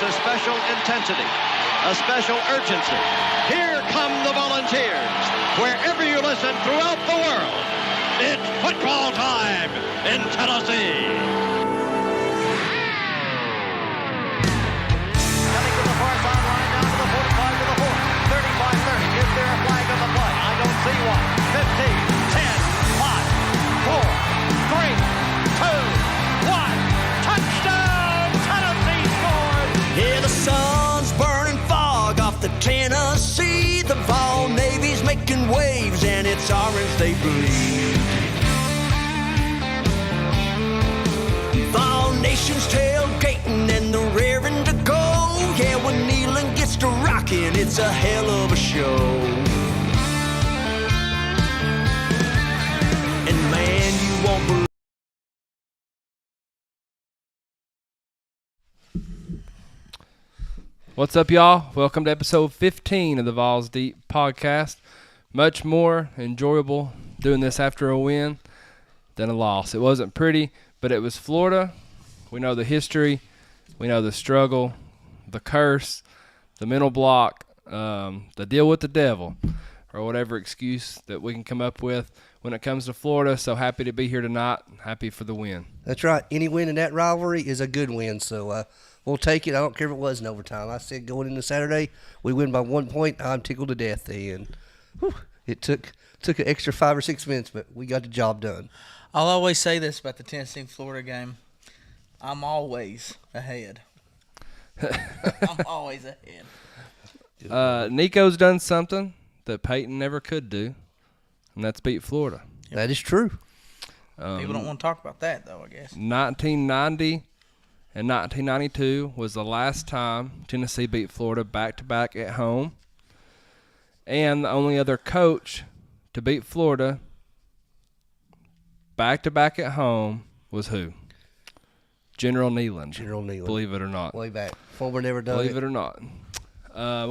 there's a special intensity, a special urgency. Here come the Volunteers. Wherever you listen throughout the world, it's football time in Tennessee. Coming to the far sideline, down to the 45 to the 40, 35-30. Is there a flag on the play? I don't see one. 15, 10, 5, 4, 3, 2, 1. Touchdown! Tennessee scores! Yeah, the sun's burning fog off the Tennessee. The Vawl Navy's making waves, and it's orange they bleed. Vawl Nation's tailgating, and they're raring to go. Yeah, when Nealon gets to rocking, it's a hell of a show. And man, you won't believe. What's up, y'all? Welcome to episode 15 of the Vawls Deep podcast. Much more enjoyable doing this after a win than a loss. It wasn't pretty, but it was Florida. We know the history. We know the struggle, the curse, the mental block, the deal with the devil, or whatever excuse that we can come up with when it comes to Florida. So happy to be here tonight. Happy for the win. That's right. Any win in that rivalry is a good win. So we'll take it. I don't care if it was in overtime. I said going into Saturday, we win by 1 point. I'm tickled to death. And it took an extra 5 or 6 minutes, but we got the job done. I'll always say this about the Tennessee-Florida game. I'm always ahead. I'm always ahead. Nico's done something that Peyton never could do, and that's beat Florida. That is true. People don't want to talk about that, though, I guess. 1990 and 1992 was the last time Tennessee beat Florida back-to-back at home. And the only other coach to beat Florida back-to-back at home was who? General Nealon. General Nealon. Believe it or not. Way back. Former never done Believe it or not.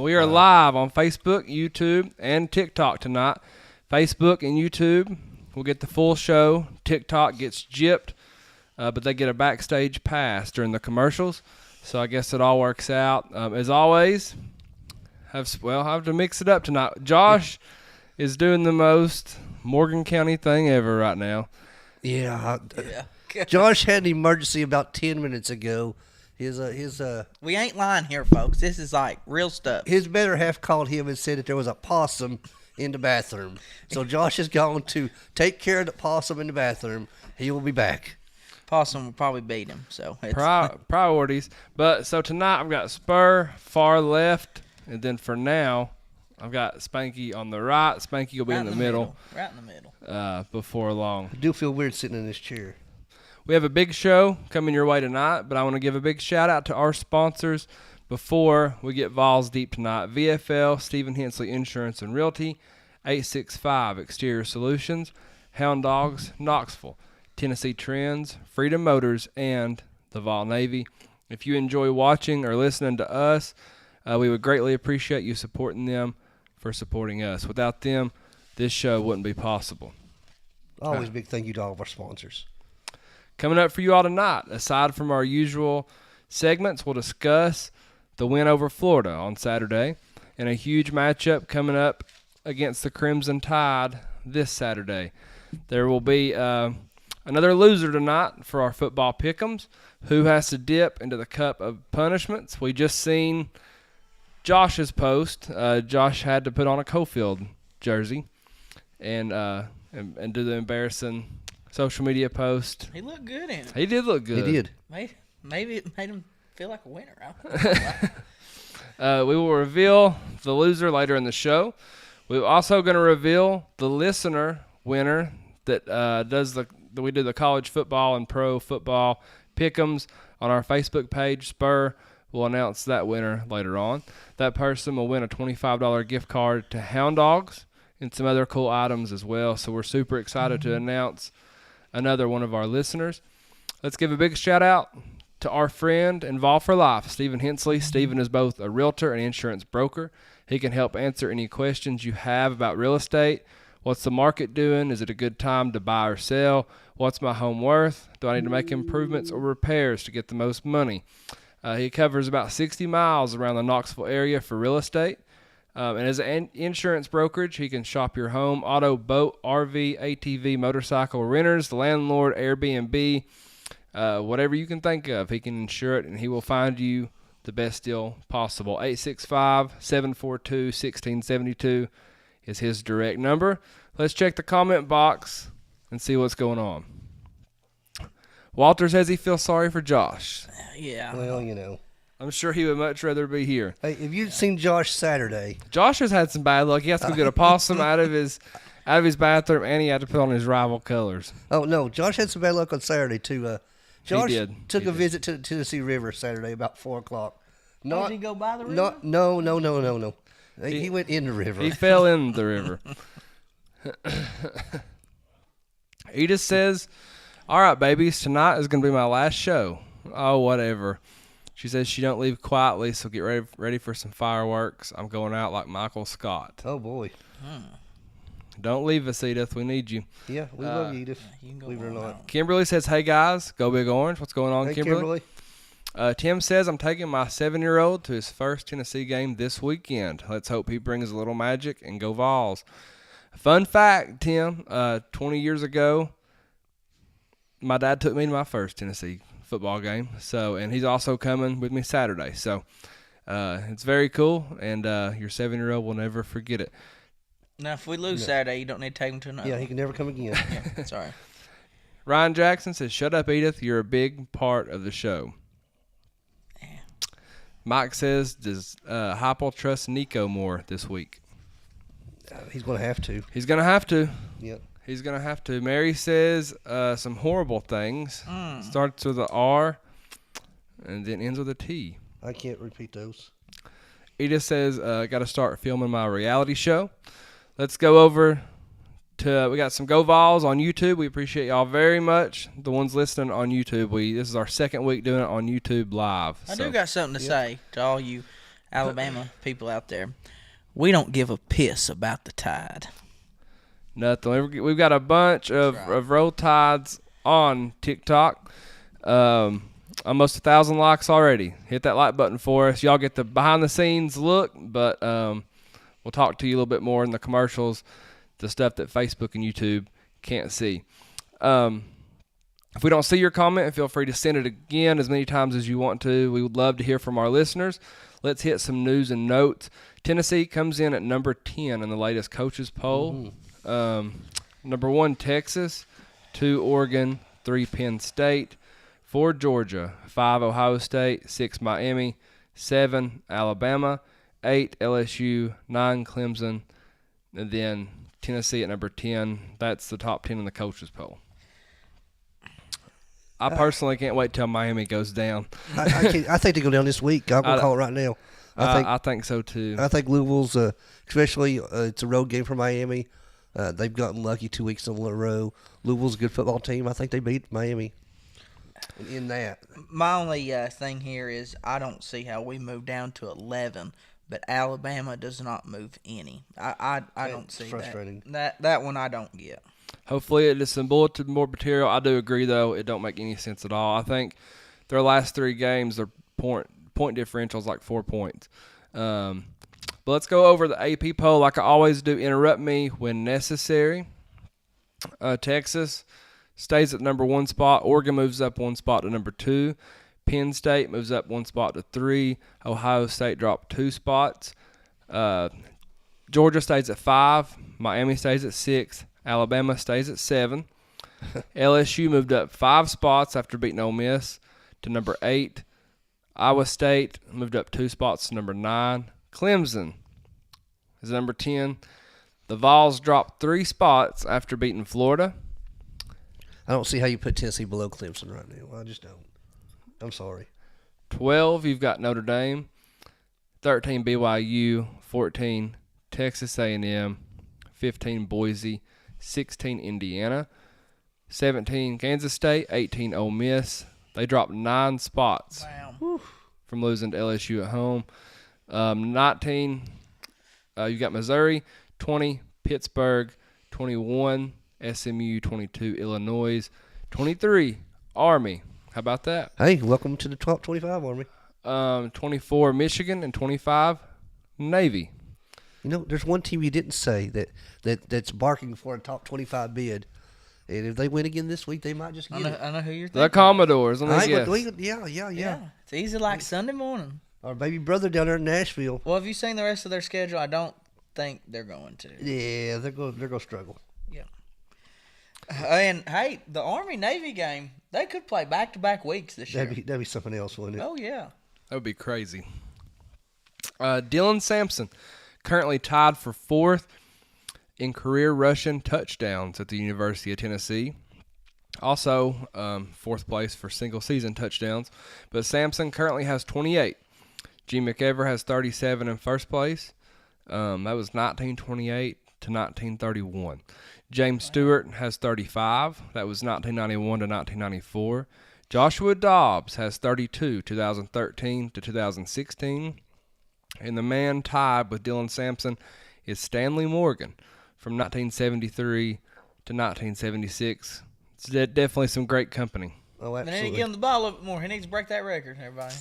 We are live on Facebook, YouTube, and TikTok tonight. Facebook and YouTube will get the full show. TikTok gets gypped, but they get a backstage pass during the commercials. So I guess it all works out. As always, I have to mix it up tonight. Josh is doing the most Morgan County thing ever right now. Yeah. Josh had an emergency about 10 minutes ago. His We ain't lying here, folks. This is like real stuff. His better half called him and said that there was a possum in the bathroom. So Josh has gone to take care of the possum in the bathroom. He will be back. Possum will probably beat him. So it's priorities. But so tonight I've got Spur far left, and then for now I've got Spanky on the right. Spanky will be in the middle. Right in the middle. Before long. I do feel weird sitting in this chair. We have a big show coming your way tonight, but I want to give a big shout-out to our sponsors before we get Vawls Deep tonight. VFL, Stephen Hensley Insurance and Realty, 865 Exterior Solutions, Hound Dogs, Knoxville, Tennessee Trends, Freedom Motors, and the Vawl Navy. If you enjoy watching or listening to us, we would greatly appreciate you supporting them for supporting us. Without them, this show wouldn't be possible. Always big thank you to all of our sponsors. Coming up for you all tonight, aside from our usual segments, we'll discuss the win over Florida on Saturday and a huge matchup coming up against the Crimson Tide this Saturday. There will be another loser tonight for our football pick'ems. Who has to dip into the cup of punishments? We just seen Josh's post. Josh had to put on a Cofield jersey and do the embarrassing social media post. He looked good in it. He did look good. He did. Maybe it made him feel like a winner. We will reveal the loser later in the show. We're also going to reveal the listener winner that we do the college football and pro football pick'ems on our Facebook page. Spur will announce that winner later on. That person will win a $25 gift card to Hound Dogs and some other cool items as well. So we're super excited to announce another one of our listeners. Let's give a big shout out to our friend and Vawl for Life, Stephen Hensley. Stephen is both a realtor and insurance broker. He can help answer any questions you have about real estate. What's the market doing? Is it a good time to buy or sell? What's my home worth? Do I need to make improvements or repairs to get the most money? He covers about 60 miles around the Knoxville area for real estate. And as an insurance brokerage, he can shop your home, auto, boat, RV, ATV, motorcycle renters, the landlord, Airbnb, whatever you can think of. He can insure it, and he will find you the best deal possible. 865-742-1672 is his direct number. Let's check the comment box and see what's going on. Walter says he feels sorry for Josh. Yeah. Well, you know. I'm sure he would much rather be here. Hey, if you'd seen Josh Saturday, Josh has had some bad luck. He has to go get a possum out of his bathroom, and he had to put on his rival colors. oh no, Josh had some bad luck on Saturday too. Josh did. took He a did. visit to the Tennessee River Saturday about 4:00. Did he go by the river? No. He went in the river. He fell in the river. Edith says, all right, babies, tonight is going to be my last show. Oh, whatever. She says she don't leave quietly, so get ready for some fireworks. I'm going out like Michael Scott. Oh boy. Don't leave us, Edith. We need you. Yeah, we love you, Edith. You can go Believe it or on not. out. Kimberly says, hey, guys, go Big Orange. What's going on, Hey, Kimberly? Tim says, I'm taking my 7-year-old to his first Tennessee game this weekend. Let's hope he brings a little magic and go Vawls. Fun fact, Tim, 20 years ago, my dad took me to my first Tennessee football game. And he's also coming with me Saturday. So it's very cool, and your 7-year-old will never forget it. Now, if we lose Saturday, you don't need to take him to another. Yeah, he can never come again. Yeah, sorry. Ryan Jackson says, shut up, Edith. You're a big part of the show. Mike says, does Heupel trust Nico more this week? He's going to have to. He's going to have to. Yep. He's going to have to. Mary says some horrible things. Starts with an R and then ends with a T. I can't repeat those. Edith says, got to start filming my reality show. Let's go over to, we got some Go Vawls on YouTube. We appreciate y'all very much. The ones listening on YouTube. This is our second week doing it on YouTube live. I do got something to say to all you Alabama people out there. We don't give a piss about the Tide. Nothing. We've got a bunch of Roll Tides on TikTok. Almost 1,000 likes already. Hit that like button for us. Y'all get the behind-the-scenes look, but we'll talk to you a little bit more in the commercials, the stuff that Facebook and YouTube can't see. If we don't see your comment, feel free to send it again as many times as you want to. We would love to hear from our listeners. Let's hit some news and notes. Tennessee comes in at number 10 in the latest coaches poll. Number 1, Texas. 2, Oregon. 3, Penn State. 4, Georgia. 5, Ohio State. 6, Miami. 7, Alabama. 8, LSU. 9, Clemson. And then Tennessee at number 10. That's the top 10 in the coaches poll. I personally can't wait till Miami goes down. I think they go down this week. I'm going to call it right now. I think so too. I think Louisville's, especially it's a road game for Miami. They've gotten lucky 2 weeks in a row. Louisville's a good football team. I think they beat Miami in that. My only thing here is I don't see how we move down to 11, but Alabama does not move any. I don't see frustrating. that one I don't get. Hopefully it is some bulletin board material. I do agree, though. It don't make any sense at all. I think their last 3 games, their point differential is like 4 points. But let's go over the AP poll like I always do. Interrupt me when necessary. Texas stays at number 1 spot. Oregon moves up 1 spot to number 2. Penn State moves up 1 spot to 3. Ohio State dropped 2 spots. Georgia stays at 5. Miami stays at 6. Alabama stays at 7. LSU moved up 5 spots after beating Ole Miss to number 8. Iowa State moved up 2 spots to number 9. Clemson is number 10. The Vols dropped 3 spots after beating Florida. I don't see how you put Tennessee below Clemson right now. I just don't. I'm sorry. 12, you've got Notre Dame. 13, BYU. 14, Texas A&M. 15, Boise. 16, Indiana. 17, Kansas State. 18, Ole Miss. They dropped 9 spots from losing to LSU at home. 19, you got Missouri. 20, Pittsburgh. 21, SMU. 22, Illinois. 23, Army. How about that? Hey, welcome to the top 25, Army. 24 Michigan, and 25 Navy. You know, there's one team you didn't say that's barking for a top 25 bid. And if they win again this week, they might just get it. I know who you're thinking. The Commodores. Let me guess. Yeah. It's easy like Sunday morning. Our baby brother down there in Nashville. Well, have you seen the rest of their schedule? I don't think they're going to. Yeah, they're going to struggle. Yeah. And, hey, the Army-Navy game, they could play back-to-back weeks this year. That'd be something else, wouldn't it? Oh, yeah. That would be crazy. Dylan Sampson, currently tied for 4th in career rushing touchdowns at the University of Tennessee. Also, 4th place for single-season touchdowns. But Sampson currently has 28. G. McEver has 37 in first place. That was 1928 to 1931. James Stewart has 35. That was 1991 to 1994. Joshua Dobbs has 32, 2013 to 2016. And the man tied with Dylan Sampson is Stanley Morgan from 1973 to 1976. It's definitely some great company. Oh, And then absolutely. give him the ball a little bit more. He needs to break that record, everybody.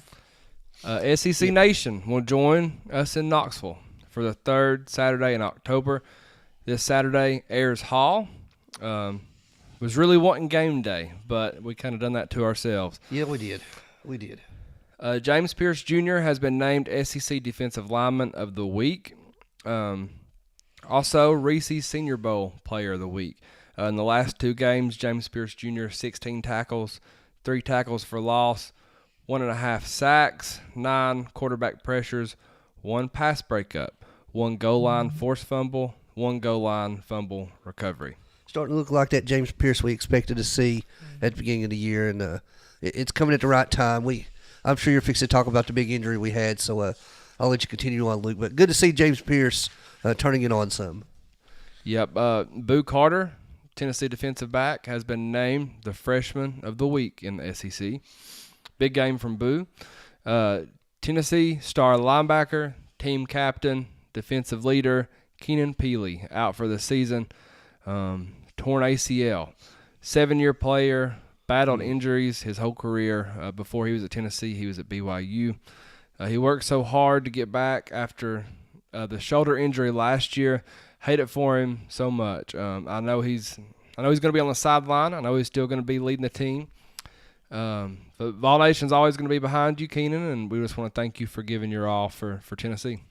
SEC Nation will join us in Knoxville for the 3rd Saturday in October. This Saturday, Ayers Hall. Was really wanting game day, but we kind of done that to ourselves. Yeah, we did. James Pierce Jr. has been named SEC Defensive Lineman of the Week. Also, Reese's Senior Bowl Player of the Week. In the last 2 games, James Pierce Jr. 16 tackles, 3 tackles for loss, 1.5 sacks, 9 quarterback pressures, 1 pass breakup, 1 goal line forced fumble, 1 goal line fumble recovery. Starting to look like that James Pierce we expected to see at the beginning of the year, and it's coming at the right time. I'm sure you're fixing to talk about the big injury we had, so I'll let you continue on, Luke. But good to see James Pierce turning it on some. Yep. Boo Carter, Tennessee defensive back, has been named the Freshman of the Week in the SEC. Big game from Boo. Tennessee star linebacker, team captain, defensive leader, Keenan Peely, out for the season. Torn ACL. 7-year player, battled injuries his whole career. Before he was at Tennessee, he was at BYU. He worked so hard to get back after the shoulder injury last year. Hate it for him so much. I know he's going to be on the sideline. I know he's still going to be leading the team. But Vawl Nation's always going to be behind you, Keenan, and we just want to thank you for giving your all for Tennessee.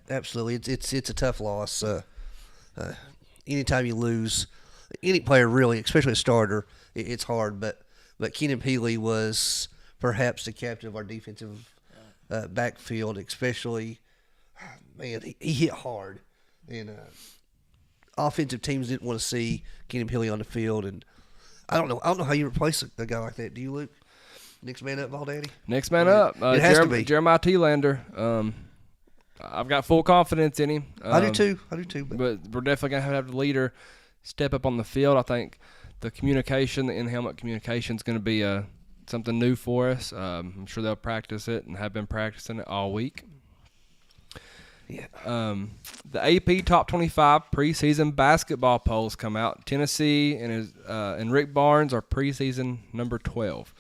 Absolutely, it's a tough loss. Anytime you lose any player, really, especially a starter, it's hard. But Keenan Peely was perhaps the captain of our defensive backfield, especially. Man, he hit hard, and offensive teams didn't want to see Keenan Peely on the field. And I don't know how you replace a guy like that. Do you, Luke? Next man up, Ball Daddy? Next man up. It has to be. Jeremiah T-Lander. I've got full confidence in him. I do too. But we're definitely going to have the leader step up on the field. I think the communication, the in-helmet communication is going to be something new for us. I'm sure they'll practice it and have been practicing it all week. Yeah. The AP Top 25 preseason basketball polls come out. Tennessee and Rick Barnes are preseason number 12.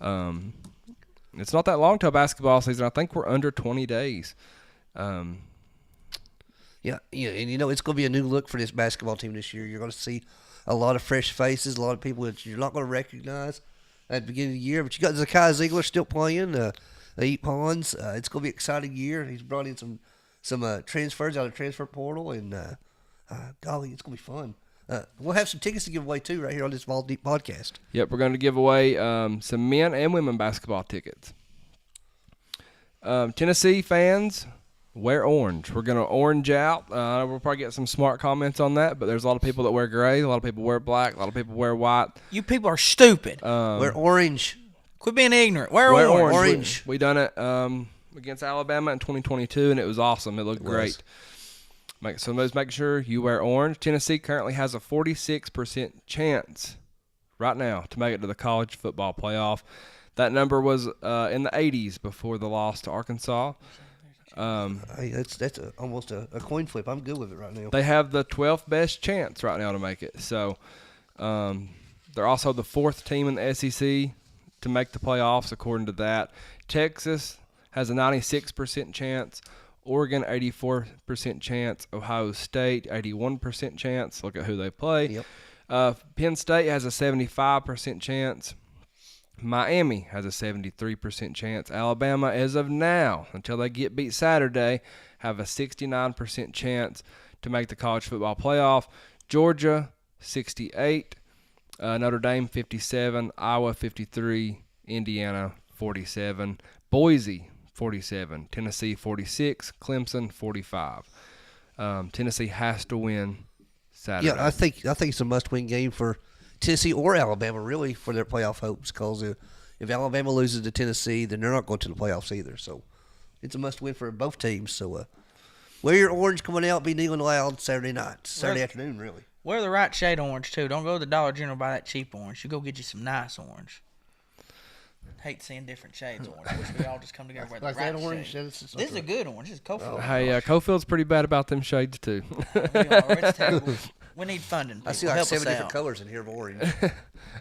It's not that long till basketball season. I think we're under 20 days. Yeah, and it's going to be a new look for this basketball team this year. You're going to see a lot of fresh faces, a lot of people that you're not going to recognize at the beginning of the year. But you got Zakai Ziegler still playing, Eight Pawns. It's going to be an exciting year. He's brought in some transfers out of the transfer portal, and golly, it's going to be fun. We'll have some tickets to give away too right here on this Vault Deep podcast. Yep, we're going to give away some men and women basketball tickets. Tennessee fans, wear orange. We're going to orange out. We'll probably get some smart comments on that, but there's a lot of people that wear gray, a lot of people wear black, a lot of people wear white. You people are stupid. Wear orange. Quit being ignorant. Wear orange. Orange. We done it against Alabama in 2022, and it was awesome. It looked great. So make sure you wear orange. Tennessee currently has a 46% chance right now to make it to the college football playoff. That number was in the 80s before the loss to Arkansas. Hey, that's almost a coin flip. I'm good with it right now. They have the 12th best chance right now to make it. So they're also the 4th team in the SEC to make the playoffs according to that. Texas has a 96% chance. Oregon, 84% chance. Ohio State, 81% chance. Look at who they play. Yep. Penn State has a 75% chance. Miami has a 73% chance. Alabama, as of now, until they get beat Saturday, have a 69% chance to make the college football playoff. Georgia, 68. Notre Dame, 57. Iowa, 53. Indiana, 47. Boise, 47. Tennessee, 46. Clemson, 45. Tennessee has to win Saturday. Yeah, I think it's a must-win game for Tennessee or Alabama, really, for their playoff hopes. Because if Alabama loses to Tennessee, then they're not going to the playoffs either. So it's a must-win for both teams. So wear your orange coming out, be kneeling loud Saturday night, Saturday afternoon, really. Wear the right shade orange, too. Don't go to the Dollar General and buy that cheap orange. You go get you some nice orange. Hate seeing different shades of orange. I wish we all just come together with the right that orange? shade. This This is a good orange. This is Cofield. Hey, Cofield's pretty bad about them shades, too. We are. It's terrible. We need funding. I see People. like Help 7 us different out. colors in here of orange.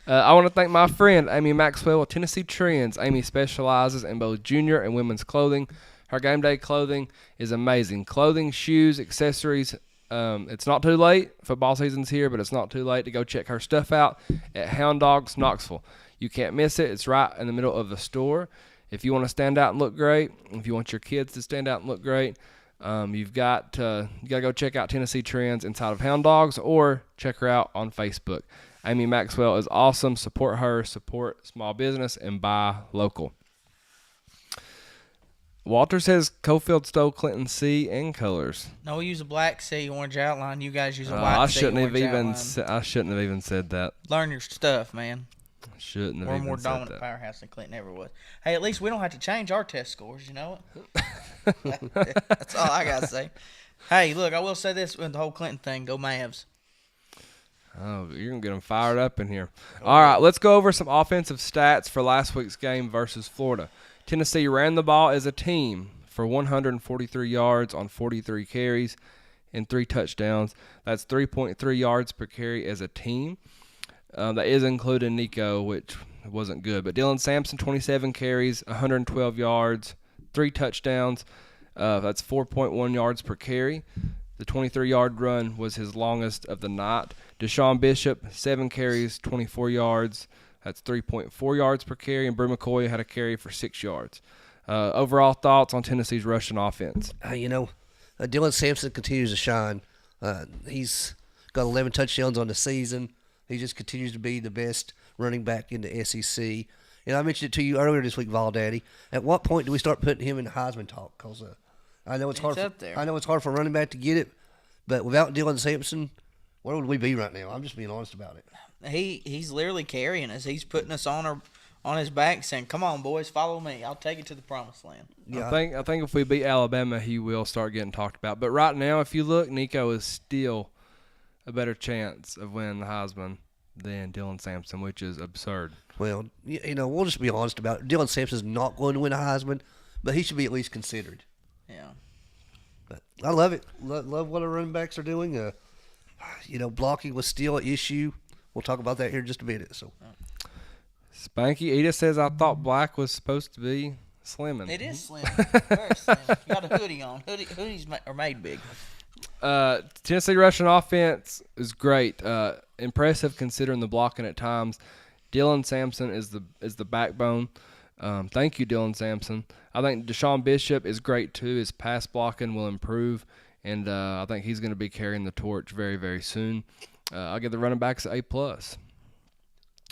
I want to thank my friend, Amy Maxwell of Tennessee Trends. Amy specializes in both junior and women's clothing. Her game day clothing is amazing. Clothing, shoes, accessories. It's not too late. Football season's here, but it's not too late to go check her stuff out at Hound Dogs Knoxville. You can't miss it. It's right in the middle of the store. If you want to stand out and look great, if you want your kids to stand out and look great, you got to go check out Tennessee Trends inside of Hound Dogs or check her out on Facebook. Amy Maxwell is awesome. Support her, support small business, and buy local. Walter says Cofield stole Clinton C and colors. No, we use a black C orange outline. You guys use a white I C shouldn't have orange even. outline. I shouldn't have even said that. Learn your stuff, man. Shouldn't have We're a even more said dominant that. powerhouse than Clinton ever was. Hey, at least we don't have to change our test scores, you know it? That's all I got to say. Hey, look, I will say this with the whole Clinton thing. Go Mavs. Oh, you're going to get them fired up in here. All right, let's go over some offensive stats for last week's game versus Florida. Tennessee ran the ball as a team for 143 yards on 43 carries and 3 touchdowns. That's 3.3 yards per carry as a team. That is including Nico, which wasn't good. But Dylan Sampson, 27 carries, 112 yards, 3 touchdowns. That's 4.1 yards per carry. The 23-yard run was his longest of the night. Deshaun Bishop, 7 carries, 24 yards. That's 3.4 yards per carry. And Brew McCoy had a carry for 6 yards. Overall thoughts on Tennessee's rushing offense? Dylan Sampson continues to shine. He's got 11 touchdowns on the season. He just continues to be the best running back in the SEC. And I mentioned it to you earlier this week, Vol Daddy. At what point do we start putting him in the Heisman talk? Because I know it's hard. up there. I know it's hard for a running back to get it, but without Dylan Sampson, where would we be right now? I'm just being honest about it. He's literally carrying us. He's putting us on his back, saying, "Come on, boys, follow me. I'll take you to the promised land." Yeah, I think if we beat Alabama, he will start getting talked about. But right now, if you look, Nico is still a better chance of winning the Heisman than Dylan Sampson, which is absurd. Well, we'll just be honest about it. Dylan Sampson's not going to win a Heisman, but he should be at least considered. Yeah. But I love it. Love what our running backs are doing. Blocking was still an issue. We'll talk about that here in just a minute. So, Spanky Edith says, I thought black was supposed to be slimming. It is slim. Very slim. You got a hoodie on. Hoodies are made big. Tennessee rushing offense is great. Impressive considering the blocking at times. Dylan Sampson is the backbone. Thank you, Dylan Sampson. I think Deshaun Bishop is great too. His pass blocking will improve, and I think he's going to be carrying the torch very, very soon. I'll give the running backs an A+. works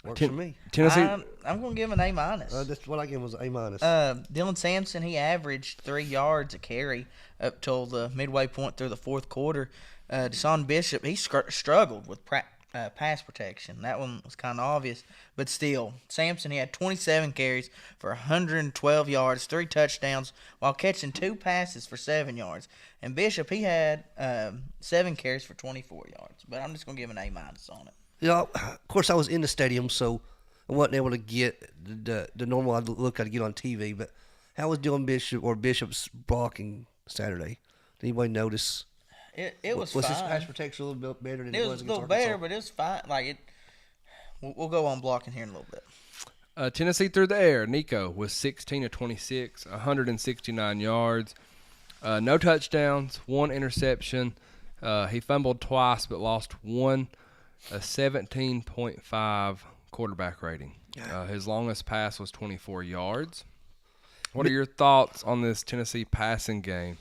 for me. Tennessee. I'm going to give him an A-. That's what I gave was an A-. Dylan Sampson, he averaged 3 yards a carry up till the midway point through the fourth quarter. Deshaun Bishop, he struggled with pass protection. That one was kind of obvious. But still, Sampson, he had 27 carries for 112 yards, 3 touchdowns, while catching 2 passes for 7 yards. And Bishop, he had 7 carries for 24 yards. But I'm just going to give an A- on it. Of course, I was in the stadium, so I wasn't able to get the normal look I'd get on TV. But how was Dylan Bishop's blocking Saturday? Did anybody notice? It was Was fine. his pass protection a little bit better than It was a little better, but it was fine. We'll go on blocking here in a little bit. Tennessee through the air. Nico was 16 of 26, 169 yards, no touchdowns, 1 interception. He fumbled twice but lost 1, a 17.5 quarterback rating. His longest pass was 24 yards. What are your thoughts on this Tennessee passing game?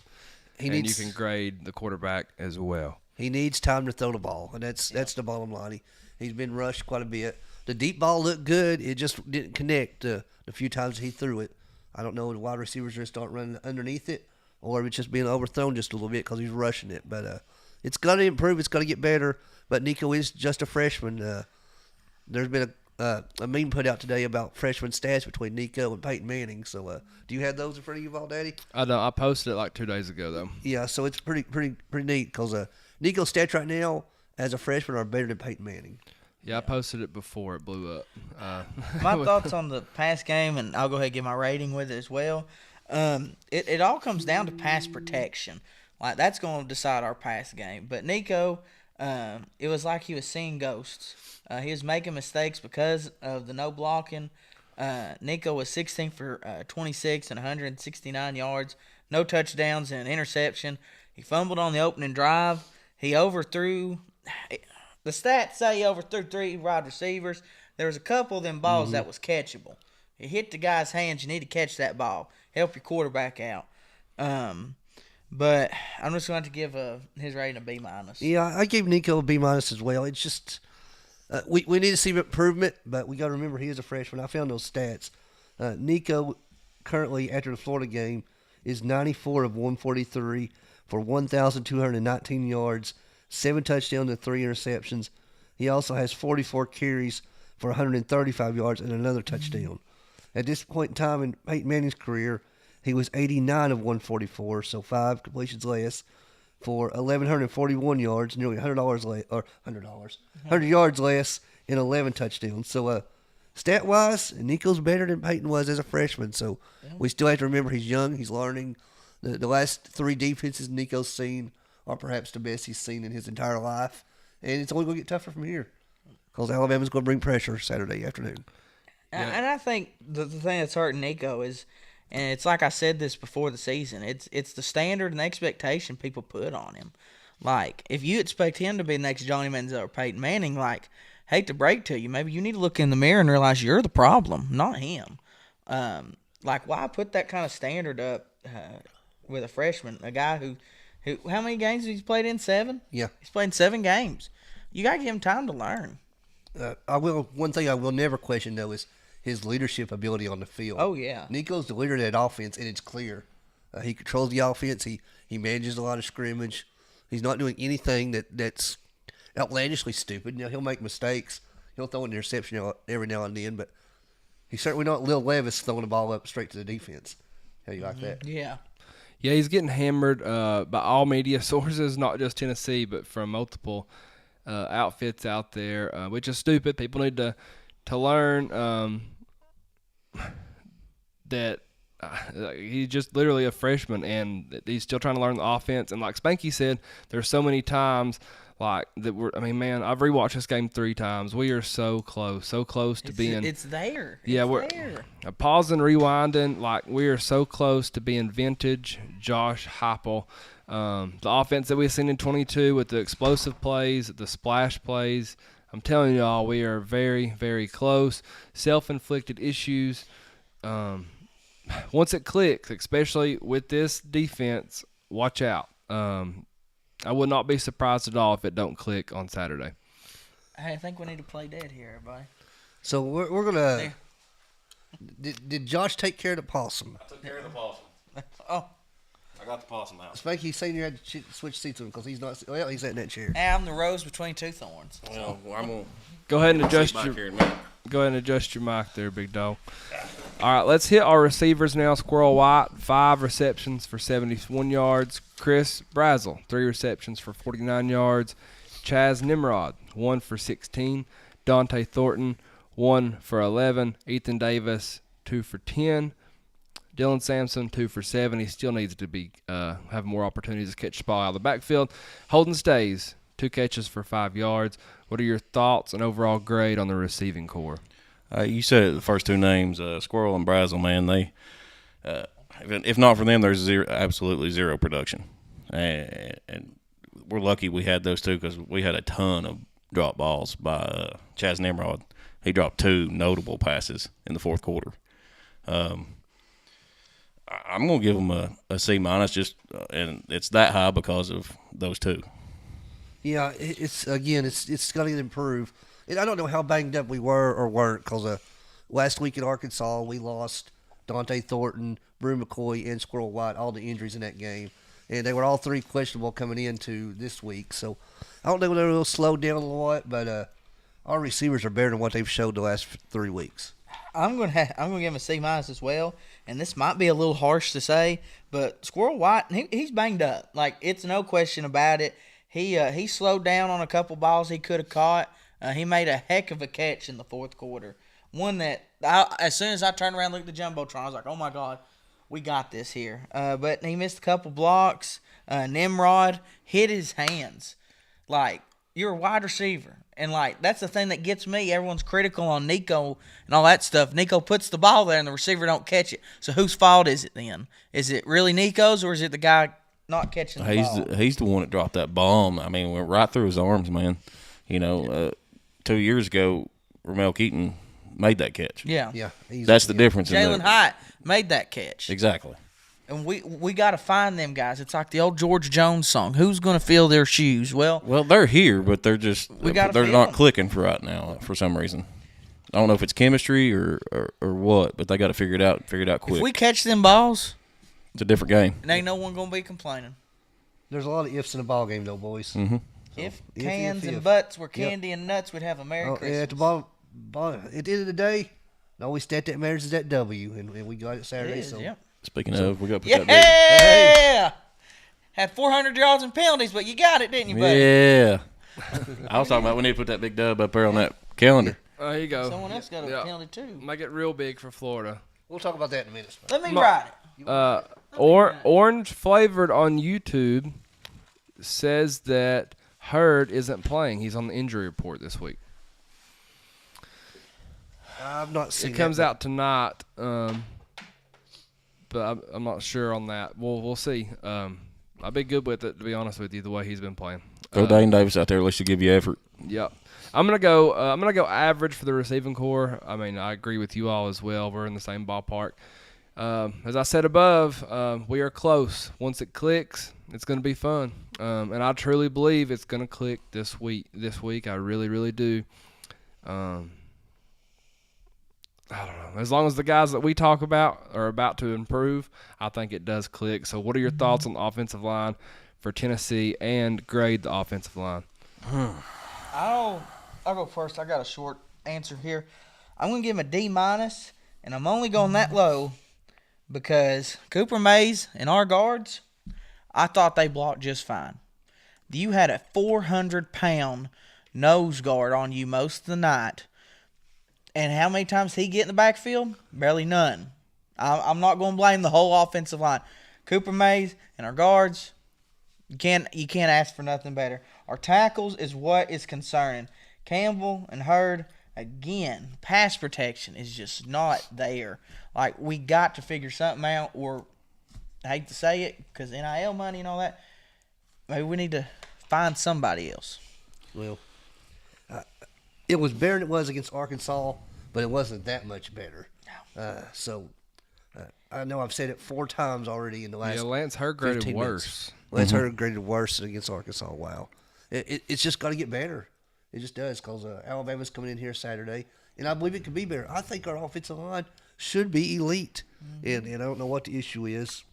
You can grade the quarterback as well. He needs time to throw the ball, and that's the bottom line. He's been rushed quite a bit. The deep ball looked good. It just didn't connect the few times he threw it. I don't know if the wide receivers just aren't running underneath it, or if it's just being overthrown just a little bit because he's rushing it. But it's got to improve. It's got to get better. But Nico is just a freshman. There's been a meme put out today about freshman stats between Nico and Peyton Manning. So do you have those in front of you, Val Daddy? I don't. I posted it like 2 days ago, though. Yeah, so it's pretty neat because Nico's stats right now as a freshman are better than Peyton Manning. Yeah, I posted it before it blew up. My thoughts on the pass game, and I'll go ahead and give my rating with it as well. It all comes down to pass protection. Like, that's going to decide our pass game. But Nico, it was like he was seeing ghosts. He was making mistakes because of the no blocking. Nico was 16 for 26 and 169 yards, no touchdowns and an interception. He fumbled on the opening drive. He overthrew. The stats say he overthrew 3 wide receivers. There was a couple of them balls that was catchable. It hit the guy's hands. You need to catch that ball. Help your quarterback out. But I'm just going to give his rating a B-. Yeah, I gave Nico a B- as well. It's just we need to see improvement, but we got to remember he is a freshman. I found those stats. Nico currently, after the Florida game, is 94 of 143 for 1,219 yards, 7 touchdowns and 3 interceptions. He also has 44 carries for 135 yards and another touchdown. At this point in time in Peyton Manning's career, he was 89 of 144, so 5 completions less, for 1,141 yards, nearly $100 yards less, and 11 touchdowns. So, stat-wise, Nico's better than Peyton was as a freshman. So, we still have to remember he's young, he's learning. The last 3 defenses Nico's seen are perhaps the best he's seen in his entire life, and it's only going to get tougher from here because Alabama's going to bring pressure Saturday afternoon. Yeah. And I think the thing that's hurting Nico is, and it's like I said this before the season, it's the standard and the expectation people put on him. Like, if you expect him to be the next Johnny Manziel or Peyton Manning, like, hate to break to you, maybe you need to look in the mirror and realize you're the problem, not him. Like, why put that kind of standard up with a freshman, a guy who how many games has he played in? 7? Yeah. He's played in 7 games. You got to give him time to learn. One thing I will never question, though, is his leadership ability on the field. Oh, yeah. Nico's the leader of that offense, and it's clear. He controls the offense. He manages a lot of scrimmage. He's not doing anything that's outlandishly stupid. You know, he'll make mistakes. He'll throw an interception every now and then, but he's certainly not Lil Levis throwing the ball up straight to the defense. How do you like that? Yeah. Yeah, he's getting hammered by all media sources, not just Tennessee, but from multiple outfits out there, which is stupid. People need to learn that he's just literally a freshman, and he's still trying to learn the offense. And like Spanky said, there's so many times like that I've rewatched this game 3 times. We are so close to being. It's there. We're pausing, rewinding. Like, we are so close to being vintage Josh Heupel. The offense that we've seen in 22 with the explosive plays, the splash plays. I'm telling y'all, we are very, very close. Self-inflicted issues. Once it clicks, especially with this defense, watch out. I would not be surprised at all if it don't click on Saturday. Hey, I think we need to play dead here, everybody. So we're gonna. Did Josh take care of the possum? I took care of the possum. Oh, I got the possum out. Spanky Senior had to switch seats with him because he's not. Well, he's in that chair. hey, I'm the rose between 2 thorns. Well, I'm gonna Go ahead and adjust sit back your. here in a minute. Go ahead and adjust your mic there, big dog. All right, let's hit our receivers now. Squirrel White, 5 receptions for 71 yards. Chris Brazel, 3 receptions for 49 yards. Chaz Nimrod, 1 for 16. Dante Thornton, 1 for 11. Ethan Davis, 2 for 10. Dylan Sampson, 2 for 7. He still needs to be have more opportunities to catch the ball out of the backfield. Holden Stays, 2 catches for 5 yards. What are your thoughts and overall grade on the receiving core? You said it, the first two names, Squirrel and Brazel, man. They, if not for them, there's absolutely zero production. And we're lucky we had those two because we had a ton of drop balls by Chaz Nimrod. He dropped 2 notable passes in the fourth quarter. I'm going to give him a C minus, just and it's that high because of those two. Yeah, it's got to improve. And I don't know how banged up we were or weren't because last week in Arkansas we lost Dante Thornton, Brew McCoy, and Squirrel White, all the injuries in that game. And they were all 3 questionable coming into this week. So I don't know if they'll slow down a lot, but our receivers are better than what they've showed the last 3 weeks. I'm gonna give him a C minus as well, and this might be a little harsh to say, but Squirrel White, he's banged up. Like, it's no question about it. He slowed down on a couple balls he could have caught. He made a heck of a catch in the fourth quarter. One that as soon as I turned around and looked at the jumbotron, I was like, oh my God, we got this here. But he missed a couple blocks. Nimrod hit his hands. Like, you're a wide receiver. And, like, that's the thing that gets me. Everyone's critical on Nico and all that stuff. Nico puts the ball there and the receiver don't catch it. So whose fault is it then? Is it really Nico's or is it the guy not catching the ball? He's the one that dropped that bomb. I mean, went right through his arms, man. 2 years ago, Ramel Keaton made that catch. Yeah. That's the difference. Jalen Hyatt made that catch. Exactly. And we got to find them guys. It's like the old George Jones song. Who's going to fill their shoes? Well, they're here, but they're fill not them. clicking for right now for some reason. I don't know if it's chemistry or what, but they got to figure it out quick. If we catch them balls, it's a different game. and ain't no one going to be complaining. There's a lot of ifs in the ball game, though, boys. Mm-hmm. If cans and butts were candy and nuts, we'd have a Merry Christmas. Yeah, at the end of the day, the only stat that matters is that W, and we got it Saturday. It is, so yeah. Speaking of, we got to put Yeah! that Had 400 yards and penalties, but you got it, didn't you, buddy? Yeah. I was talking about we need to put that big dub up there on that calendar. There you go. Someone else got a penalty, too. Make it real big for Florida. we'll talk about that in a minute. Let me write it. Orange Flavored on YouTube says that Hurd isn't playing. He's on the injury report this week. I've not seen It comes out tonight, but I'm not sure on that. We'll see. I'd be good with it, to be honest with you, the way he's been playing. Throw Dane Davis out there. At least to give you effort. Yep. I'm gonna go average for the receiving core. I mean, I agree with you all as well. We're in the same ballpark. As I said above, we are close. Once it clicks, it's gonna be fun. And I truly believe it's gonna click this week. I really, really do. I don't know. As long as the guys that we talk about are about to improve, I think it does click. So what are your thoughts on the offensive line for Tennessee, and grade the offensive line? I'll go first. I got a short answer here. I'm going to give him a D minus, and I'm only going that low because Cooper Mays and our guards, I thought they blocked just fine. You had a 400-pound nose guard on you most of the night. And how many times did he get in the backfield? Barely none. I'm not going to blame the whole offensive line. Cooper Mays and our guards, you can't ask for nothing better. Our tackles is what is concerning. Campbell and Hurd, again, pass protection is just not there. Like, we got to figure something out, or I hate to say it because NIL money and all that, maybe we need to find somebody else. Well, it was better than it was against Arkansas, but it wasn't that much better. I know I've said it 4 times already in the last. Yeah, Lance Hurd graded 15 worse. minutes. Lance Hurd graded worse than against Arkansas. Wow, it's just got to get better. It just does because Alabama's coming in here Saturday, and I believe it could be better. I think our offensive line should be elite, and I don't know what the issue is.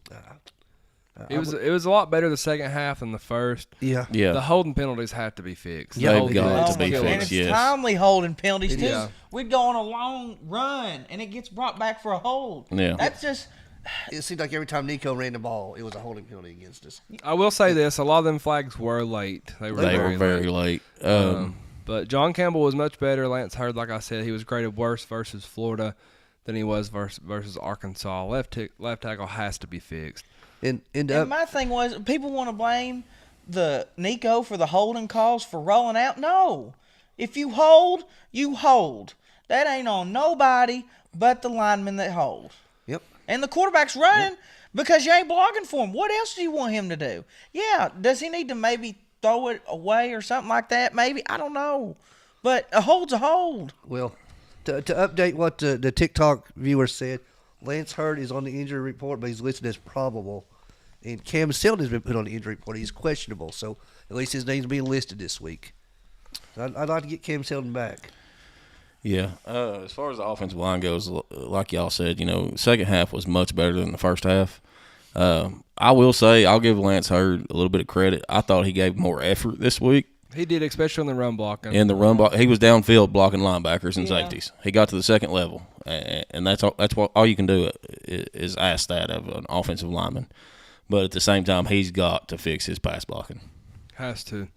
It was a lot better the second half than the first. Yeah. The holding penalties have to be fixed. Yeah, They've got to be And fixed, it's yes. timely holding penalties, too. Yeah. We'd go on a long run, and it gets brought back for a hold. Yeah. That's just – It seemed like every time Nico ran the ball, it was a holding penalty against us. I will say this: a lot of them flags were late. They were very late. But John Campbell was much better. Lance Hurd, like I said, he was graded worse versus Florida than he was versus Arkansas. Left tackle has to be fixed. And my thing was, people want to blame the Nico for the holding calls for rolling out. No. If you hold, you hold. That ain't on nobody but the lineman that holds. Yep. And the quarterback's running because you ain't blocking for him. What else do you want him to do? Yeah, does he need to maybe throw it away or something like that? Maybe. I don't know. But a hold's a hold. Well, to update what the TikTok viewer said, Lance Hurd is on the injury report, but he's listed as probable. And Cam Seldon has been put on the injury report. He's questionable, so at least his name's being listed this week. I'd like to get Cam Seldon back. Yeah. As far as the offensive line goes, like y'all said, second half was much better than the first half. I will say I'll give Lance Hurd a little bit of credit. I thought he gave more effort this week. He did, especially on the run blocking. In the run block, he was downfield blocking linebackers and safeties. He got to the second level, and that's all you can do is ask that of an offensive lineman. But at the same time, he's got to fix his pass blocking. Has to.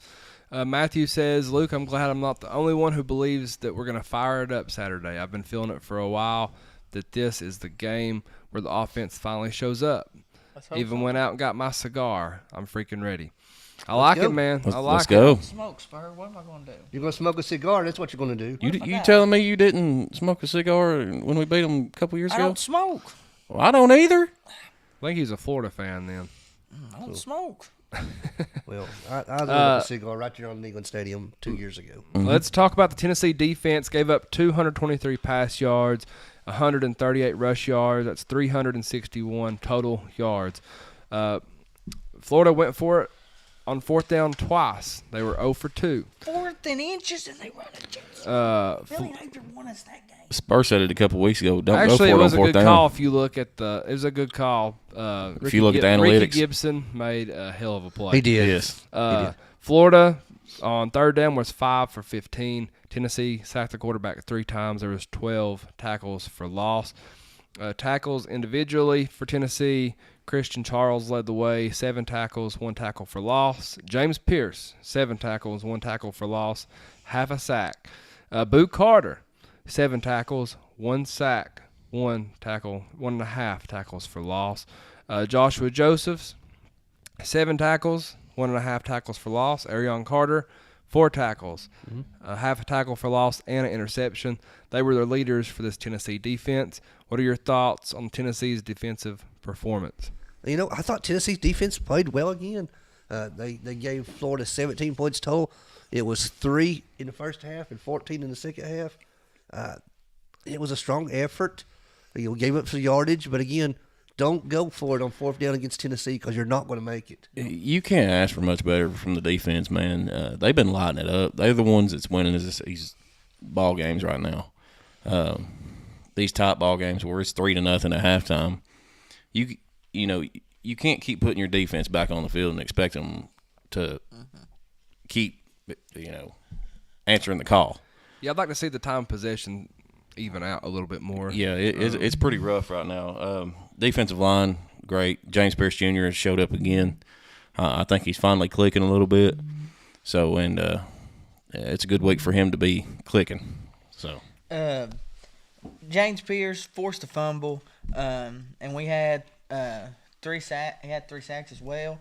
Matthew says, Luke, I'm glad I'm not the only one who believes that we're going to fire it up Saturday. I've been feeling it for a while, that this is the game where the offense finally shows up. Even went out and got my cigar. I'm freaking ready. I like it, man. Let's go. Smoke, Spur. What am I going to do? You're going to smoke a cigar. That's what you're going to do. You telling me you didn't smoke a cigar when we beat them a couple years I ago? don't smoke. Well, I don't either. I think he's a Florida fan then. I don't smoke. Well, I lit up a cigar right there on Neyland Stadium 2 years ago. Mm-hmm. Let's talk about the Tennessee defense. Gave up 223 pass yards, 138 rush yards. That's 361 total yards. Florida went for it on fourth down twice. They were 0 for 2. 4th and inches, and they run it. Billy Napier won us that game. Spur said it a couple weeks ago. Don't Actually, go it for was it a on good fourth call down. if you look at the – it was a good call. If you look at the Ricky analytics. Gibson made a hell of a play. He did. Yes. Florida on third down was 5 for 15. Tennessee sacked the quarterback 3 times. There was 12 tackles for loss. Tackles individually for Tennessee, Christian Charles led the way, 7 tackles, 1 tackle for loss. James Pierce, 7 tackles, 1 tackle for loss, half a sack. Boot Carter, 7 tackles, 1 sack, 1 tackle, 1.5 tackles for loss. Joshua Josephs, 7 tackles, 1.5 tackles for loss. Arion Carter, 4 tackles, half a tackle for loss, and an interception. They were the leaders for this Tennessee defense. What are your thoughts on Tennessee's defensive performance? I thought Tennessee's defense played well again. They gave Florida 17 points total. It was 3 in the first half and 14 in the second half. It was a strong effort. Gave up some yardage, but again, don't go for it on fourth down against Tennessee because you're not going to make it. You can't ask for much better from the defense, man. They've been lighting it up. They're the ones that's winning these ball games right now. These top ball games where it's 3-0 at halftime. You can't keep putting your defense back on the field and expect them to keep answering the call. Yeah, I'd like to see the time possession even out a little bit more. Yeah, it's pretty rough right now. Defensive line, great. James Pierce Jr. has showed up again. I think he's finally clicking a little bit. So, it's a good week for him to be clicking. So, James Pierce forced a fumble, and we had 3 sacks. He had 3 sacks as well.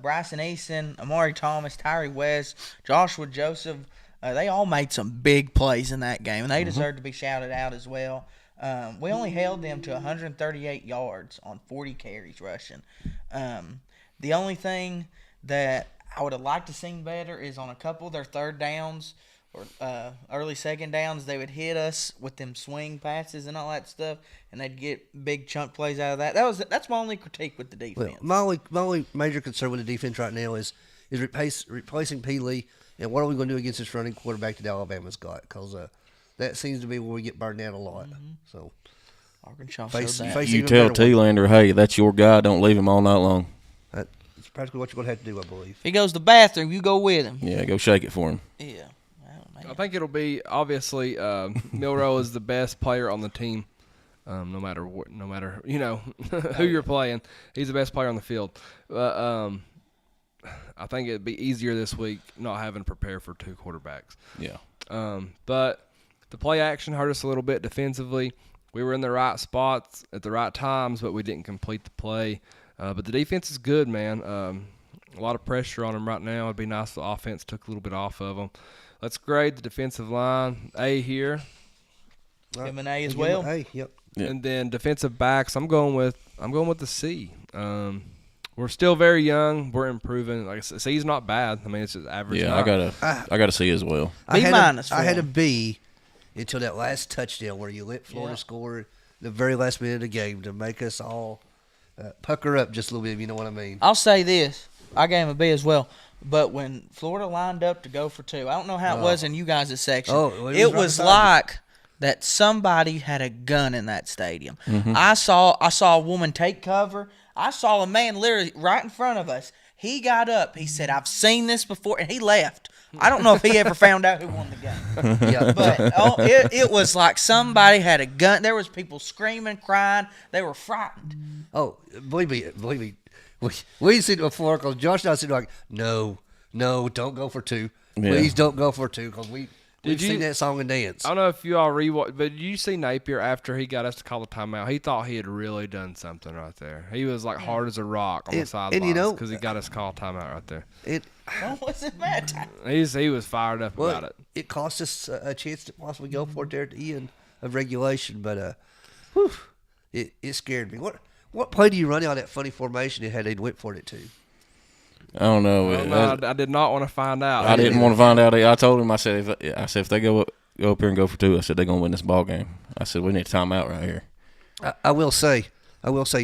Bryson Eason, Amari Thomas, Tyree West, Joshua Joseph. They all made some big plays in that game, and they deserve to be shouted out as well. We only held them to 138 yards on 40 carries rushing. The only thing that I would have liked to seen better is on a couple of their third downs or early second downs, they would hit us with them swing passes and all that stuff, and they'd get big chunk plays out of that. That's my only critique with the defense. Well, my only major concern with the defense right now is replacing P. Lee, and what are we going to do against this running quarterback that Alabama's got? Because that seems to be where we get burned out a lot. So Arkansas showed that. you tell T-Lander, hey, that's your guy. Don't leave him all night long. It's practically what you're going to have to do, I believe. If he goes to the bathroom, you go with him. Yeah, go shake it for him. Yeah. I think it'll be obviously Milroe is the best player on the team, no matter who you're playing. He's the best player on the field. I think it'd be easier this week not having to prepare for 2 quarterbacks. Yeah. But the play action hurt us a little bit defensively. We were in the right spots at the right times, but we didn't complete the play. But the defense is good, man. A lot of pressure on them right now. It'd be nice if the offense took a little bit off of them. Let's grade the defensive line. A here. Give him an A as Give him well. an A, yep. Yeah. And then defensive backs, I'm going with the C. We're still very young. We're improving. Like I said, C's not bad. I mean, it's just average. Yeah, I got to see as well. B minus. I had a B until that last touchdown where you let Florida score the very last minute of the game to make us all pucker up just a little bit, if you know what I mean. I'll say this. I gave him a B as well. But when Florida lined up to go for two, I don't know how it was in you guys' section. Oh, it was like that somebody had a gun in that stadium. Mm-hmm. I saw a woman take cover. I saw a man literally right in front of us. He got up. He said, "I've seen this before," and he left. I don't know if he ever found out who won the game. Yeah. But it was like somebody had a gun. There was people screaming, crying. They were frightened. Oh, believe me. We seen it before because Josh and I said like, no, don't go for two. Yeah. Please don't go for two because we've Did you- seen that song and dance. I don't know if you all rewatched, but did you see Napier after he got us to call the timeout? He thought he had really done something right there. He was like hard as a rock on the And sidelines you know- because he got us to call a timeout right there. What was it matter? He was fired up about it. It cost us a chance to possibly go for it there at the end of regulation, but it scared me. What play do you run out that funny formation it had they went for it too? I don't know. I did not want to find out. I didn't want to find out. I told him. I said, if they go up here and go for two, I said they're gonna win this ball game. I said we need a timeout right here. I will say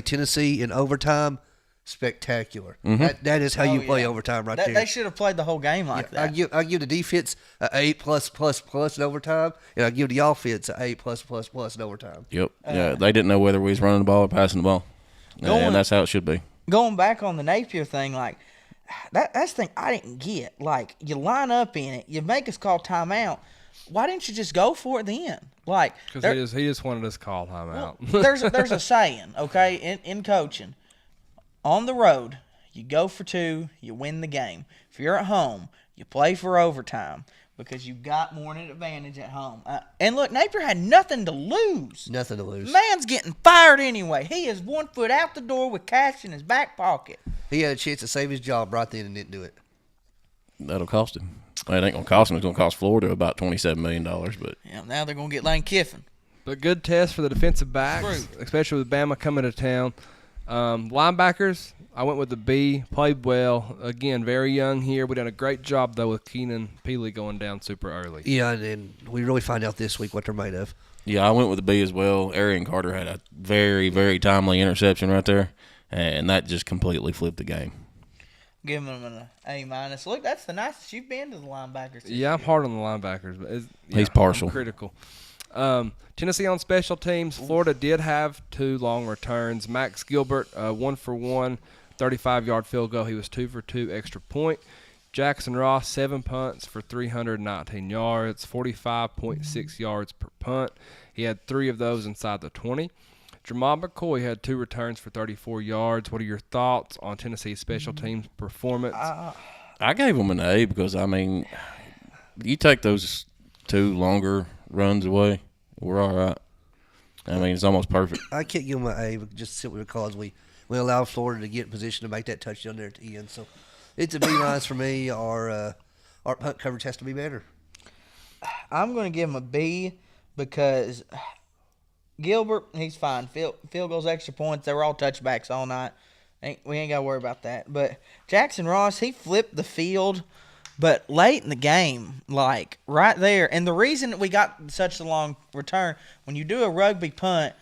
Tennessee in overtime, spectacular. Mm-hmm. That is how you play overtime right there. They should have played the whole game like that. I give the defense an A plus in overtime, and I give the offense an A plus in overtime. Yep. Yeah. They didn't know whether we was running the ball or passing the ball, and that's how it should be. Going back on the Napier thing, like that's the thing I didn't get. Like you line up in it, you make us call timeout. Why didn't you just go for it then? Like Because he just wanted us to call timeout. there's a saying, okay, in coaching. On the road, you go for two, you win the game. If you're at home, you play for overtime because you got more an advantage at home. And look, Napier had nothing to lose. Nothing to lose. Man's getting fired anyway. He is 1 foot out the door with cash in his back pocket. He had a chance to save his job right then and didn't do it. That'll cost him. It ain't gonna cost him. It's gonna cost Florida about $27 million. But Yeah, now they're gonna get Lane Kiffin. But good test for the defensive backs, especially with Bama coming to town. Linebackers, I went with the B. Played well. Again, very young here. We done a great job, though, with Keenan Peely going down super early. Yeah, and we really find out this week what they're made of. yeah, I went with the B as well. Arian Carter had a very, very timely interception right there, and that just completely flipped the game. Giving them an A minus. Look, that's the nicest you've been to the linebackers. this Yeah, I'm year. hard on the linebackers, but He's partial. I'm critical. Tennessee on special teams. Florida did have 2 long returns. Max Gilbert, 1 for 1, 35-yard field goal. He was 2 for 2 extra point. Jackson Ross, 7 punts for 319 yards, 45.6 yards per punt. He had 3 of those inside the 20. Jamal McCoy had 2 returns for 34 yards. What are your thoughts on Tennessee's special teams performance? I gave him an A because, I mean, you take those 2 longer runs away, we're all right. I mean, it's almost perfect. I can't give him an A just simply because we allowed Florida to get in position to make that touchdown there at the end. So it's a B minus for me. Our punt coverage has to be better. I'm going to give him a B because Gilbert, he's fine. Field goals, extra points, they were all touchbacks all night. We ain't got to worry about that. But Jackson Ross, he flipped the field, but late in the game, like right there. And the reason that we got such a long return, when you do a rugby punt,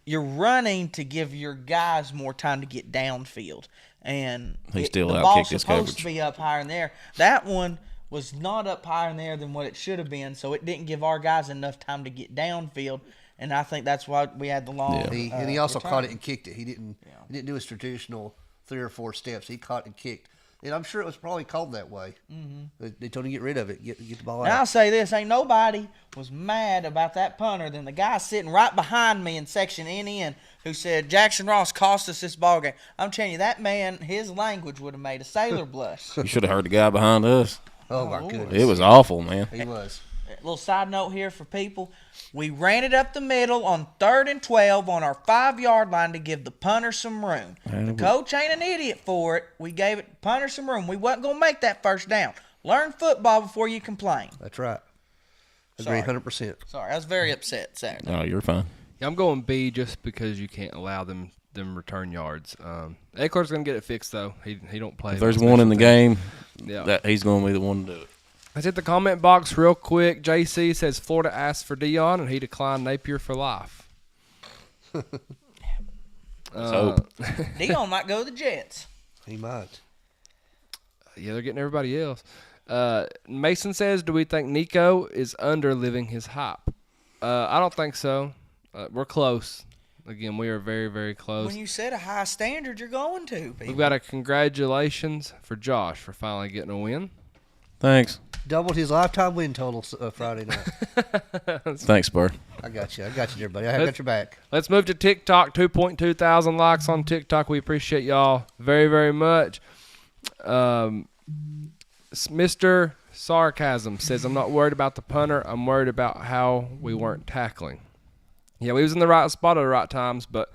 you're running to give your guys more time to get downfield. And He still the outkicked ball's his supposed coverage. to be up higher in there. That one was not up higher in there than what it should have been, so it didn't give our guys enough time to get downfield. And I think that's why we had the long. Yeah. He also return. caught it and kicked it. He didn't do his traditional 3 or 4 steps. He caught and kicked. And I'm sure it was probably called that way. Mm-hmm. They told him to get rid of it, get the ball And I'll out. say this: ain't nobody was mad about that punter than the guy sitting right behind me in section NN who said Jackson Ross cost us this ball game. I'm telling you, that man, his language would have made a sailor blush. You should have heard the guy behind us. Oh, my goodness. It was awful, man. He was. Little side note here for people: we ran it up the middle on 3rd and 12 on our 5-yard line to give the punter some room. The coach ain't an idiot for it. We gave it punter some room. We wasn't gonna make that first down. Learn football before you complain. That's right. Agree, Sorry. 100%. Sorry, I was very upset Saturday. No, you're fine. Yeah, I'm going B just because you can't allow them return yards. Eckler's gonna get it fixed though. He don't play. If there's on one in the special teams. game, Yeah. he's going to be the one to do it. Let's hit the comment box real quick. JC says Florida asked for Dion and he declined Napier for life. hope. Dion might go to the Jets. He might. Yeah, they're getting everybody else. Mason says, do we think Nico is under living his hype? I don't think so. We're close. Again, we are very, very close. When you set a high standard, you're going to. People. We've got a congratulations for Josh for finally getting a win. Thanks. Doubled his lifetime win total Friday night. Thanks, Spur. I got you, everybody. I got your back. Let's move to TikTok. 2.2 thousand likes on TikTok. We appreciate y'all very, very much. Mr. Sarcasm says, I'm not worried about the punter. I'm worried about how we weren't tackling. Yeah, we was in the right spot at the right times, but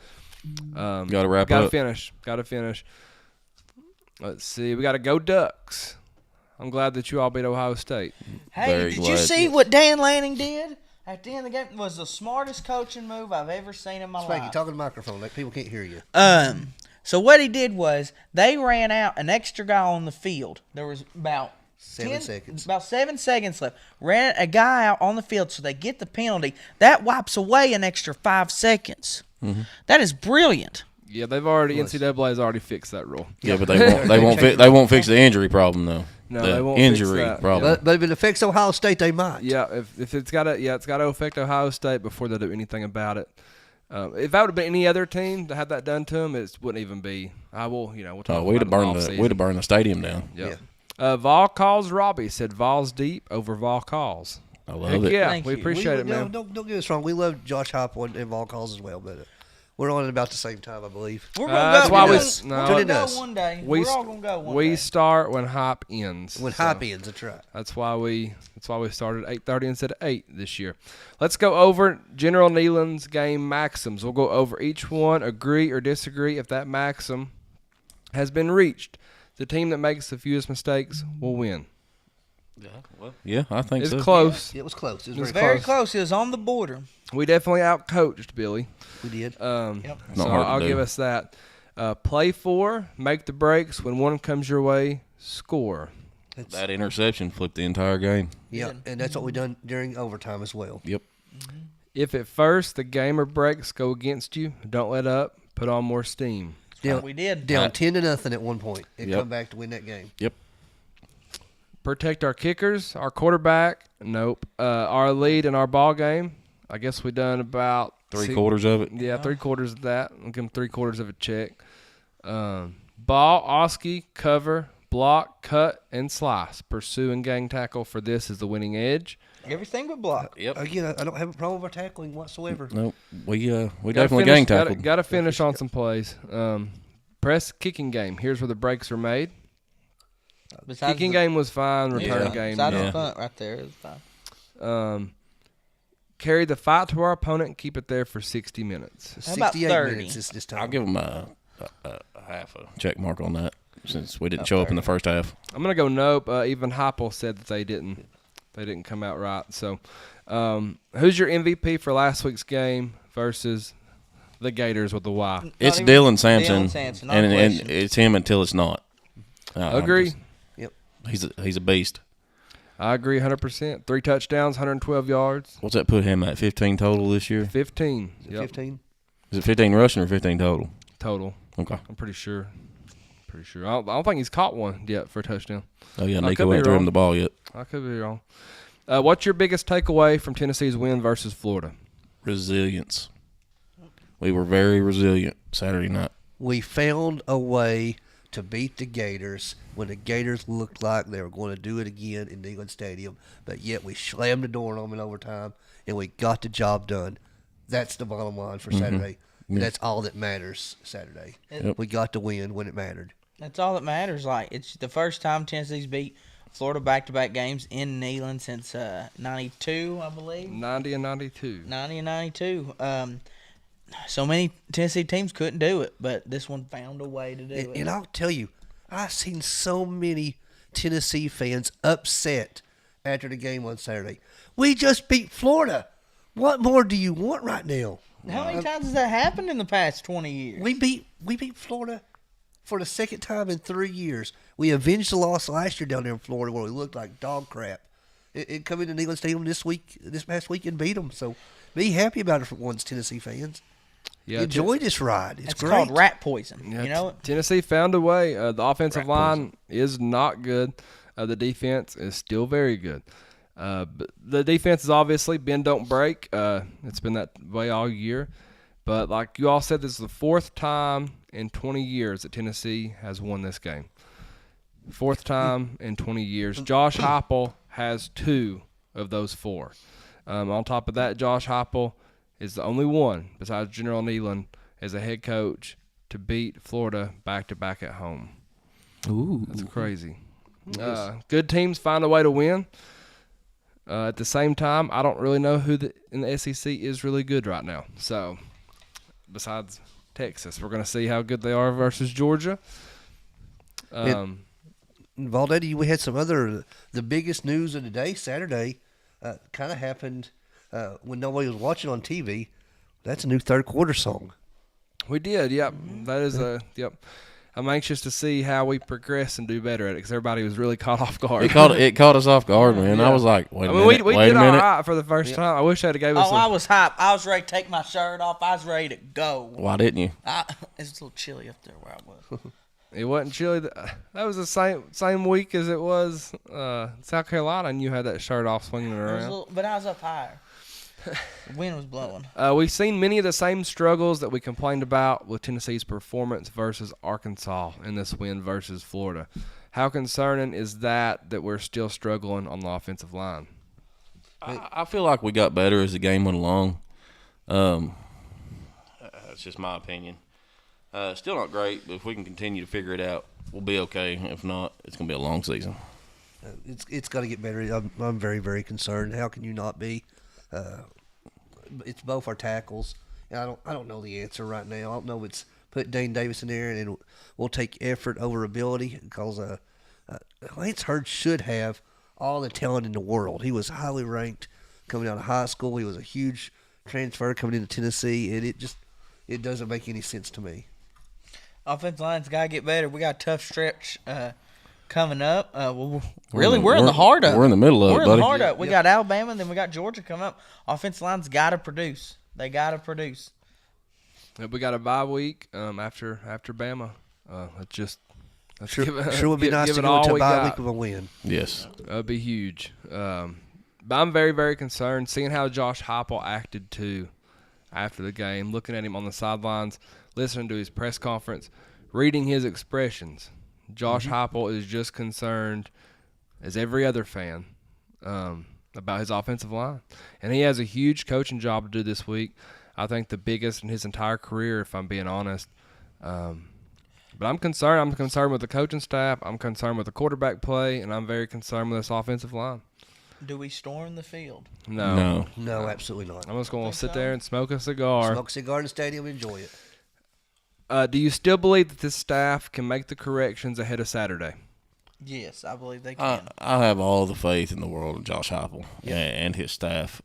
Gotta wrap gotta up. finish. Gotta finish. Let's see. We got to go Ducks. I'm glad that you all beat Ohio State. Hey, Very did you glad. see what Dan Lanning did at the end of the game? It was the smartest coaching move I've ever seen in my Spanky, life. talk to the microphone. Like people can't hear you. So what he did was they ran out an extra guy on the field. There was about 7 seconds. About 7 seconds left. Ran a guy out on the field so they get the penalty. That wipes away an extra 5 seconds. Mm-hmm. That is brilliant. Yeah, NCAA's already fixed that rule. Yeah, but they won't fix the injury problem though. No, the they won't fix injury that. problem. But if it affects Ohio State, they might. Yeah, if it's got to affect Ohio State before they do anything about it. If that would have been any other team that had that done to them, it wouldn't even be. We'll talk We'd about have it in burned we'd have burned the stadium down. Yeah. Vol calls Robbie said Vols deep over Vol calls. I love Heck it. yeah, Thank we you. appreciate it, man. Don't get us wrong. We love Josh Heupel and Vol calls as well, but we're on at about the same time, I believe. We're That's gonna why go. we- We're no. gonna Tune go in us. one day. We We're all gonna go one we day. start when hype ends. When so hype ends, that's right. That's why we started at 8:30 instead of 8 this year. Let's go over General Neyland's game maxims. We'll go over each one, agree or disagree if that maxim has been reached. The team that makes the fewest mistakes will win. Yeah, I think It's so. close. It was close. It It was was very very close. It was on the border. We definitely outcoached Billy. We did. Not So hard to I'll do. give us that. Play for, make the breaks. When one comes your way, score. That interception flipped the entire game. Yeah, and that's what we done during overtime as well. Yep. If at first the game or breaks go against you, don't let up. Put on more steam. Down, We did. down 10-0 at one point and Yep. come back to win that game. Yep. Protect our kickers, our quarterback. Nope. Our lead in our ball game. I guess we done about Three quarters of it. Yeah, 3/4 of that. I'll give them 3/4 of a check. Ball, Oski, cover, block, cut, and slice. Pursue and gang tackle for this is the winning edge. Everything but block. Yep. Again, I don't have a problem with our tackling whatsoever. Nope. We Gotta definitely finish- gang tackled. Gotta finish on some plays. Press kicking game. Here's where the breaks are made. Besides Kicking the- game was fine. Return yeah, game. Besides yeah. the punt right there. It was fine. Carry the fight to our opponent and keep it there for 60 minutes. How about 68 30? minutes this time. I'll give them a half a check mark on that since we didn't show up in the first half. I'm gonna go nope. Even Heupel said that they didn't come out right. So, who's your MVP for last week's game versus the Gators with the Y? It's even- Dylan Sampson, Dylan Sampson, not and question. it's him until it's not. Agree. Yep. He's a beast. I agree 100%. 3 touchdowns, 112 yards, What's that put him at? 15 total this year? 15. Is it Yep, 15? Is it 15 rushing or 15 total? total. Okay. I'm pretty sure. I don't think he's caught one yet for a touchdown. Oh yeah, I could Nico be ain't threw wrong. him the ball yet. I could be wrong. What's your biggest takeaway from Tennessee's win versus Florida? Resilience. We were very resilient Saturday night. We found a way to beat the Gators when the Gators looked like they were going to do it again in Neyland Stadium, but yet we slammed the door on them in overtime, and we got the job done. That's the bottom line for Saturday. Yeah. That's all that matters Saturday. Yep. We got to win when it mattered. That's all that matters. Like, it's the first time Tennessee's beat Florida back-to-back games in Neyland since 92, I believe. 90 and 92. 90 and 92. So many Tennessee teams couldn't do it, but this one found a way to do it. And I'll tell you, I've seen so many Tennessee fans upset after the game on Saturday. We just beat Florida. What more do you want right now? How many times has that happened in the past 20 years? We beat Florida for the second time in 3 years. We avenged the loss last year down there in Florida where we looked like dog crap. It come into Neyland Stadium this past week and beat them. So be happy about it for once, Tennessee fans. Yeah, Enjoy this ride. It's It's great. called rat poison. Yeah, You know it? Tennessee found a way. The offensive line is not good. The defense is still very good. But the defense is obviously bend don't break. It's been that way all year. But like you all said, this is the fourth time in 20 years that Tennessee has won this game. Fourth time in 20 years. Josh Heupel has 2 of those 4. On top of that, Josh Heupel is the only one besides General Neyland as a head coach to beat Florida back-to-back at home. Ooh. That's crazy. Good teams find a way to win. At the same time, I don't really know who in the SEC is really good right now. So, besides Texas, we're going to see how good they are versus Georgia. Valdetti, we had some other, the biggest news of the day, Saturday, kind of happened when nobody was watching on TV. That's a new third quarter song. We did, yep. That is yep. I'm anxious to see how we progress and do better at it because everybody was really caught off guard. It caught us off guard, man. Yeah. I was like, wait a minute. We wait did a all minute. right for the first time. I wish I'd have gave us I was hyped. I was ready to take my shirt off. I was ready to go. Why didn't you? It's a little chilly up there where I was. It wasn't chilly. That was the same week as it was South Carolina, and you had that shirt off swinging it around. But I was up higher. The wind was blowing. We've seen many of the same struggles that we complained about with Tennessee's performance versus Arkansas in this win versus Florida. How concerning is that we're still struggling on the offensive line? I feel like we got better as the game went along. That's just my opinion. Still not great, but if we can continue to figure it out, we'll be okay. If not, it's going to be a long season. It's got to get better. I'm very, very concerned. How can you not be? It's both our tackles, and I don't know the answer right now. I don't know if it's put Dane Davis in there and we'll take effort over ability because Lance Hurd should have all the talent in the world. He was highly ranked coming out of high school. He was a huge transfer coming into Tennessee, and it doesn't make any sense to me. Offensive line's got to get better. We got a tough stretch coming up. We're in the heart of it. We're in the middle of it, We're in buddy. the heart of it. We got Alabama, then we got Georgia coming up. Offensive line's got to produce. They got to produce. We got a bye week after Bama. Sure would be nice to go into a bye week with a win. Yes. That would be huge. But I'm very, very concerned seeing how Josh Heupel acted too after the game, looking at him on the sidelines, listening to his press conference, reading his expressions. Josh Heupel is just concerned, as every other fan, about his offensive line. And he has a huge coaching job to do this week. I think the biggest in his entire career, if I'm being honest. But I'm concerned. I'm concerned with the coaching staff. I'm concerned with the quarterback play, and I'm very concerned with this offensive line. Do we storm the field? No. No, absolutely not. I'm just going to sit there and smoke a cigar. Smoke a cigar in the stadium and enjoy it. Do you still believe that this staff can make the corrections ahead of Saturday? Yes, I believe they can. I have all the faith in the world in Josh Heupel and his staff.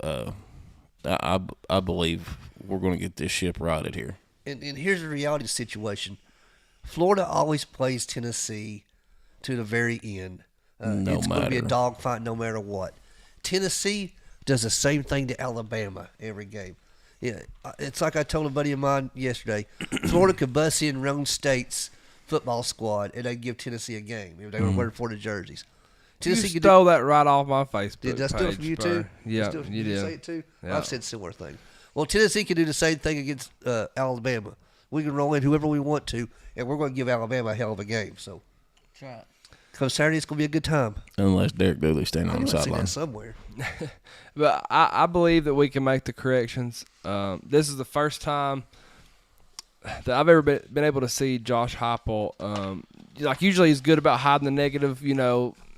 I believe we're going to get this ship righted here. And here's the reality situation. Florida always plays Tennessee to the very end. It's going to be a dogfight no matter what. Tennessee does the same thing to Alabama every game. Yeah, it's like I told a buddy of mine yesterday. Florida could bust in Rome State's football squad and they'd give Tennessee a game if they were wearing Florida jerseys. Tennessee You stole that right off my Facebook Did I steal it from you Spur. too? Yeah, Did you did. say it too? Yeah. I've said similar thing. Well, Tennessee can do the same thing against Alabama. We can roll in whoever we want to, and we're going to give Alabama a hell of a game. So, That's right. come Saturday, it's going to be a good time. Unless Derek Dooley's standing on the I've seen that sideline. somewhere. But I believe that we can make the corrections. This is the first time that I've ever been able to see Josh Heupel. Like usually he's good about hiding the negative,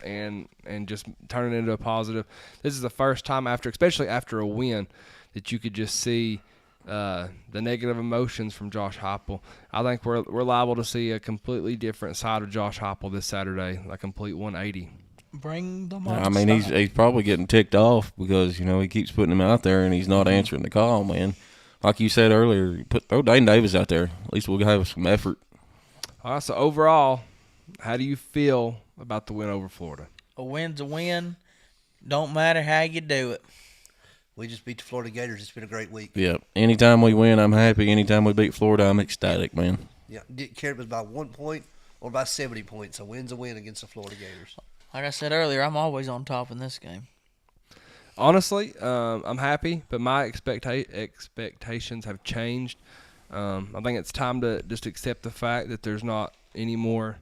and just turning it into a positive. This is the first time especially after a win, that you could just see the negative emotions from Josh Heupel. I think we're liable to see a completely different side of Josh Heupel this Saturday, a complete 180. Bring them on. I mean, he's probably getting ticked off because he keeps putting him out there and he's not answering the call, man. Like you said earlier, throw Dane Davis out there. At least we'll have some effort. All right, so overall, how do you feel about the win over Florida? A win's a win. Don't matter how you do it. We just beat the Florida Gators. It's been a great week. Yeah. Anytime we win, I'm happy. Anytime we beat Florida, I'm ecstatic, man. Yeah, didn't care if it was by 1 point or by 70 points. A win's a win against the Florida Gators. Like I said earlier, I'm always on top in this game. Honestly, I'm happy, but my expectations have changed. I think it's time to just accept the fact that there's not any more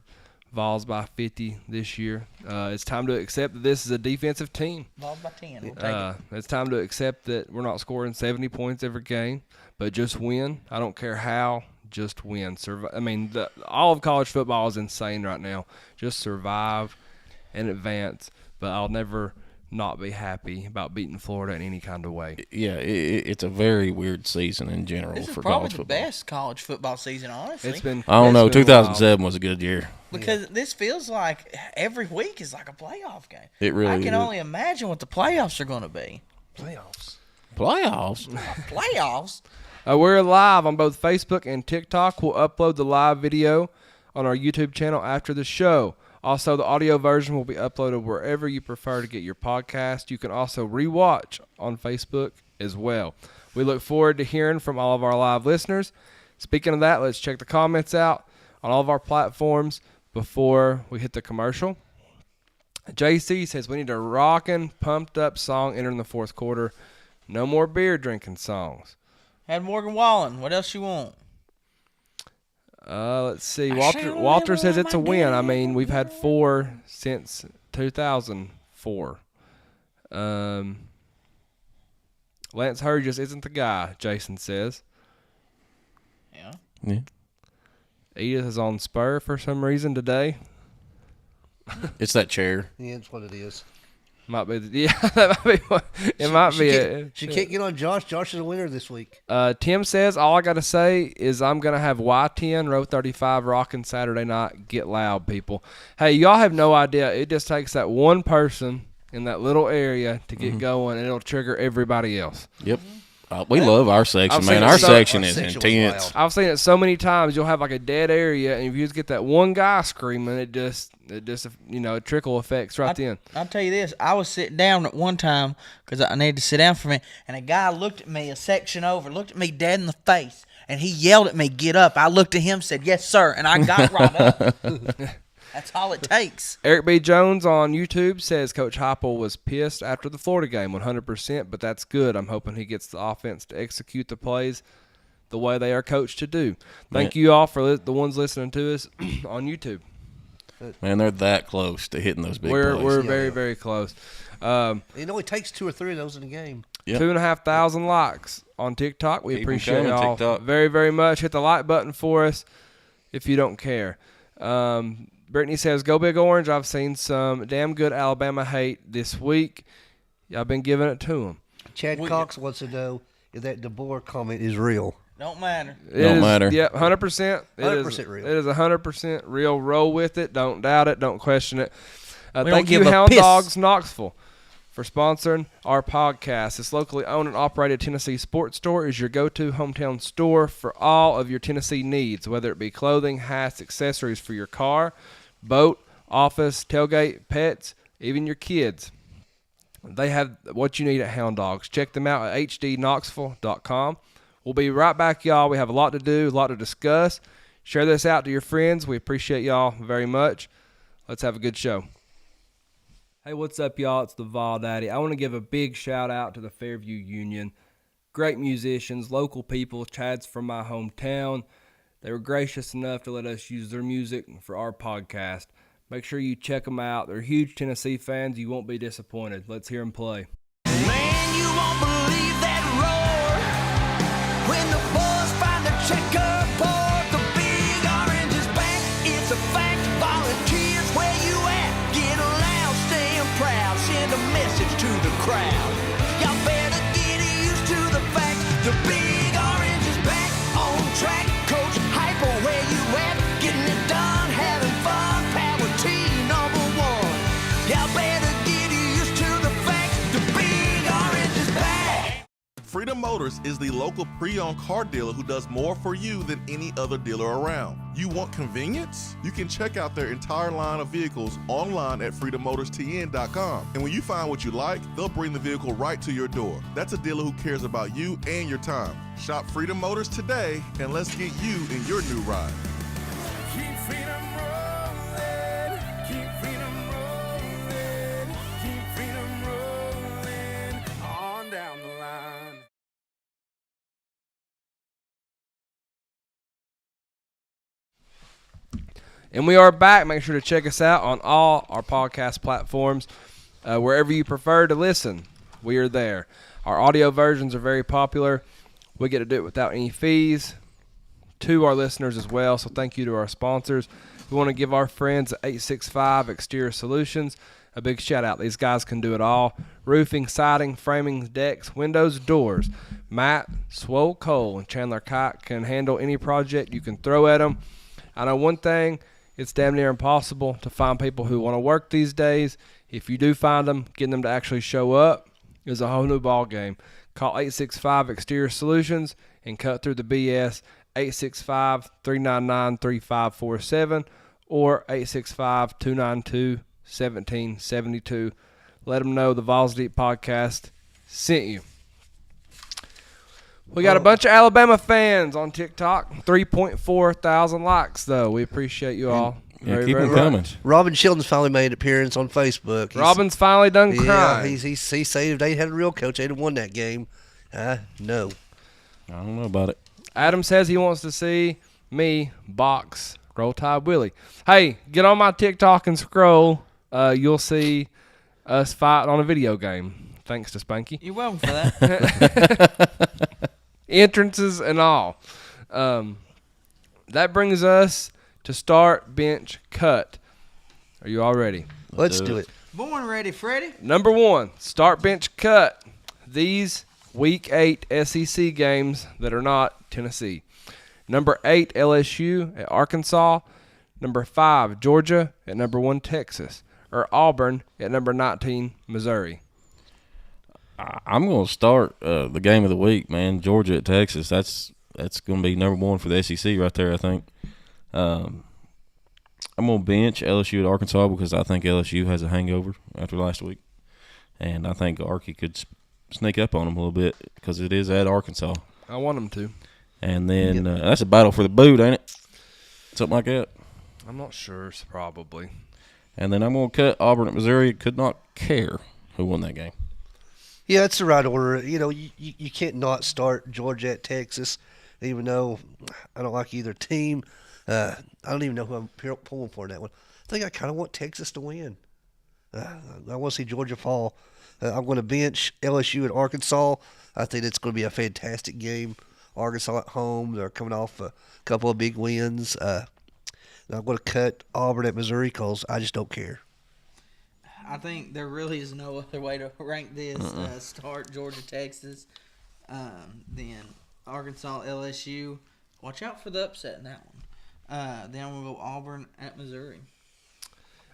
Vawls by 50 this year. It's time to accept that this is a defensive team. Vawls by 10. We'll take it. It's time to accept that we're not scoring 70 points every game, but just win. I don't care how, just win. All of college football is insane right now. Just survive and advance, but I'll never not be happy about beating Florida in any kind of way. Yeah, it's a very weird season in general This is for probably college the football. best college football season, honestly. It's been. I don't know. it's been 2007 was a good year. Because this feels like every week is like a playoff game. It really I can is. only imagine what the playoffs are going to be. Playoffs. Playoffs? We're live on both Facebook and TikTok. We'll upload the live video on our YouTube channel after the show. Also, the audio version will be uploaded wherever you prefer to get your podcast. You can also rewatch on Facebook as well. We look forward to hearing from all of our live listeners. Speaking of that, let's check the comments out on all of our platforms before we hit the commercial. JC says we need a rockin', pumped-up song entering the fourth quarter. No more beer drinking songs. Had Morgan Wallen. What else you want? Let's see. Walter says it's a win. I mean, we've had 4 since 2004. Lance Hurd just isn't the guy, Jason says. Yeah. Edith is on Spur for some reason today. It's that chair. Yeah, that's what it is. Might be. That might be what. It might be. She can't get on Josh. Josh is a winner this week. Tim says, all I got to say is I'm going to have Y10, row 35, rocking Saturday night. Get loud, people. Hey, y'all have no idea. It just takes that one person in that little area to get going, and it'll trigger everybody else. Yep. We love our section, I've man. seen Our it so- section our is section was intense. wild. I've seen it so many times. You'll have like a dead area, and if you just get that one guy screaming, it just a trickle effects right then. I'll tell you this. I was sitting down at one time because I needed to sit down for a minute, and a guy looked at me a section over, looked at me dead in the face, and he yelled at me, "Get up." I looked at him, said, "Yes, sir," and I got right up. That's all it takes. Eric B. Jones on YouTube says Coach Heupel was pissed after the Florida game, 100%, but that's good. I'm hoping he gets the offense to execute the plays the way they are coached to do. Thank you all for the ones listening to us on YouTube. Man, they're that close to hitting those big We're plays. very, very close. It only takes 2 or 3 of those in a game. Yep. 2,500 likes on TikTok. We Keep 'em appreciate coming, y'all TikTok. very, very much. Hit the like button for us if you don't care. Brittany says, go Big Orange. I've seen some damn good Alabama hate this week. Y'all been giving it to them. Chad Cox wants to know if that DeBoer comment is real. Don't matter. Don't matter. Yep, 100%. 100% real. It is 100% real. Roll with it. Don't doubt it. Don't question it. We don't Thank you, give a Hound piss. Dogs Knoxville, for sponsoring our podcast. This locally owned and operated Tennessee sports store is your go-to hometown store for all of your Tennessee needs, whether it be clothing, hats, accessories for your car, boat, office, tailgate, pets, even your kids. They have what you need at Hound Dogs. Check them out at hdknoxville.com. We'll be right back, y'all. We have a lot to do, a lot to discuss. Share this out to your friends. We appreciate y'all very much. Let's have a good show. Hey, what's up, y'all? It's the Vawl Daddy. I want to give a big shout out to the Fairview Union. Great musicians, local people. Chad's from my hometown. They were gracious enough to let us use their music for our podcast. Make sure you check them out. They're huge Tennessee fans. You won't be disappointed. Let's hear them play. Man, you won't believe that roar when the boys find the checkerboard. The big orange is back. It's a fact. Volunteers, where you at? Get loud, staying proud. Send a message to the crowd. Y'all better get used to the fact the big orange is back on track. Coach Hyper, where you at? Getting it done, having fun. Power team number one. Y'all better Freedom Motors is the local pre-owned car dealer who does more for you than any other dealer around. You want convenience? You can check out their entire line of vehicles online at freedommotorstn.com. And when you find what you like, they'll bring the vehicle right to your door. That's a dealer who cares about you and your time. Shop Freedom Motors today, and let's get you in your new ride. Keep freedom rolling. Keep freedom rolling. Keep freedom rolling on down the line. And we are back. Make sure to check us out on all our podcast platforms. Wherever you prefer to listen, we are there. Our audio versions are very popular. We get to do it without any fees to our listeners as well. So thank you to our sponsors. We want to give our friends at 865 Exterior Solutions a big shout out. These guys can do it all. Roofing, siding, framing, decks, windows, doors. Matt, Swole Cole, and Chandler Kite can handle any project you can throw at them. I know one thing, it's damn near impossible to find people who want to work these days. If you do find them, getting them to actually show up is a whole new ball game. Call 865 Exterior Solutions and cut through the BS. 865-399-3547 or 865-292-1772. Let them know the Vawls Deep Podcast sent you. We got a bunch of Alabama fans on TikTok. 3.4 thousand likes, though. We appreciate you all. Yeah, keep them coming. Robin Chilton's finally made an appearance on Facebook. Robin's finally done crying. He said if they had a real coach, they'd have won that game. No. I don't know about it. Adam says he wants to see me box Roll Tide Willie. Hey, get on my TikTok and scroll. You'll see us fight on a video game. Thanks to Spanky. You're welcome for that. Entrances and all. That brings us to start, bench, cut. Are you all ready? Let's do it. Born ready, Freddie. Number 1, start, bench, cut. These Week 8 SEC games that are not Tennessee. Number 8, LSU at Arkansas. Number 5, Georgia at number 1, Texas. Or Auburn at number 19, Missouri. I'm going to start the game of the week, man. Georgia at Texas. That's going to be number 1 for the SEC right there, I think. I'm going to bench LSU at Arkansas because I think LSU has a hangover after last week. And I think Arky could sneak up on them a little bit because it is at Arkansas. I want them to. And then that's a battle for the boot, ain't it? Something like that. I'm not sure. Probably. And then I'm going to cut Auburn at Missouri. Could not care who won that game. Yeah, it's the right order. You know, you can't not start Georgia at Texas, even though I don't like either team. I don't even know who I'm pulling for in that one. I think I kind of want Texas to win. I want to see Georgia fall. I'm going to bench LSU at Arkansas. I think it's going to be a fantastic game. Arkansas at home. They're coming off a couple of big wins. I'm going to cut Auburn at Missouri because I just don't care. I think there really is no other way to rank this. Start Georgia, Texas, then Arkansas, LSU. Watch out for the upset in that one. Then we'll go Auburn at Missouri.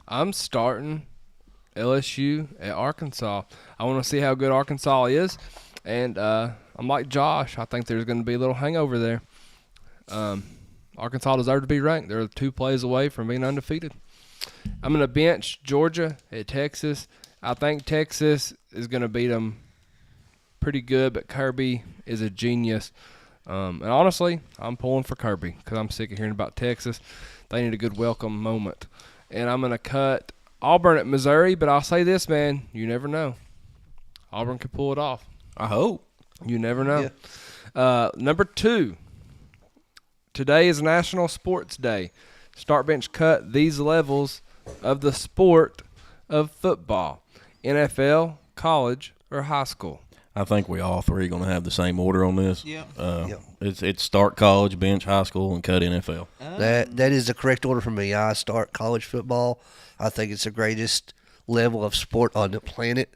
I'm starting LSU at Arkansas. I want to see how good Arkansas is. And I'm like Josh. I think there's going to be a little hangover there. Arkansas deserves to be ranked. They're 2 plays away from being undefeated. I'm going to bench Georgia at Texas. I think Texas is going to beat them pretty good, but Kirby is a genius. And honestly, I'm pulling for Kirby because I'm sick of hearing about Texas. They need a good welcome moment. And I'm going to cut Auburn at Missouri, but I'll say this, man, you never know. Auburn could pull it off. I hope. You never know. Yeah. Number 2, today is National Sports Day. Start, bench, cut these levels of the sport of football. NFL, college, or high school. I think we all three going to have the same order on this. Yeah. It's start college, bench high school, and cut NFL. That is the correct order for me. I start college football. I think it's the greatest level of sport on the planet.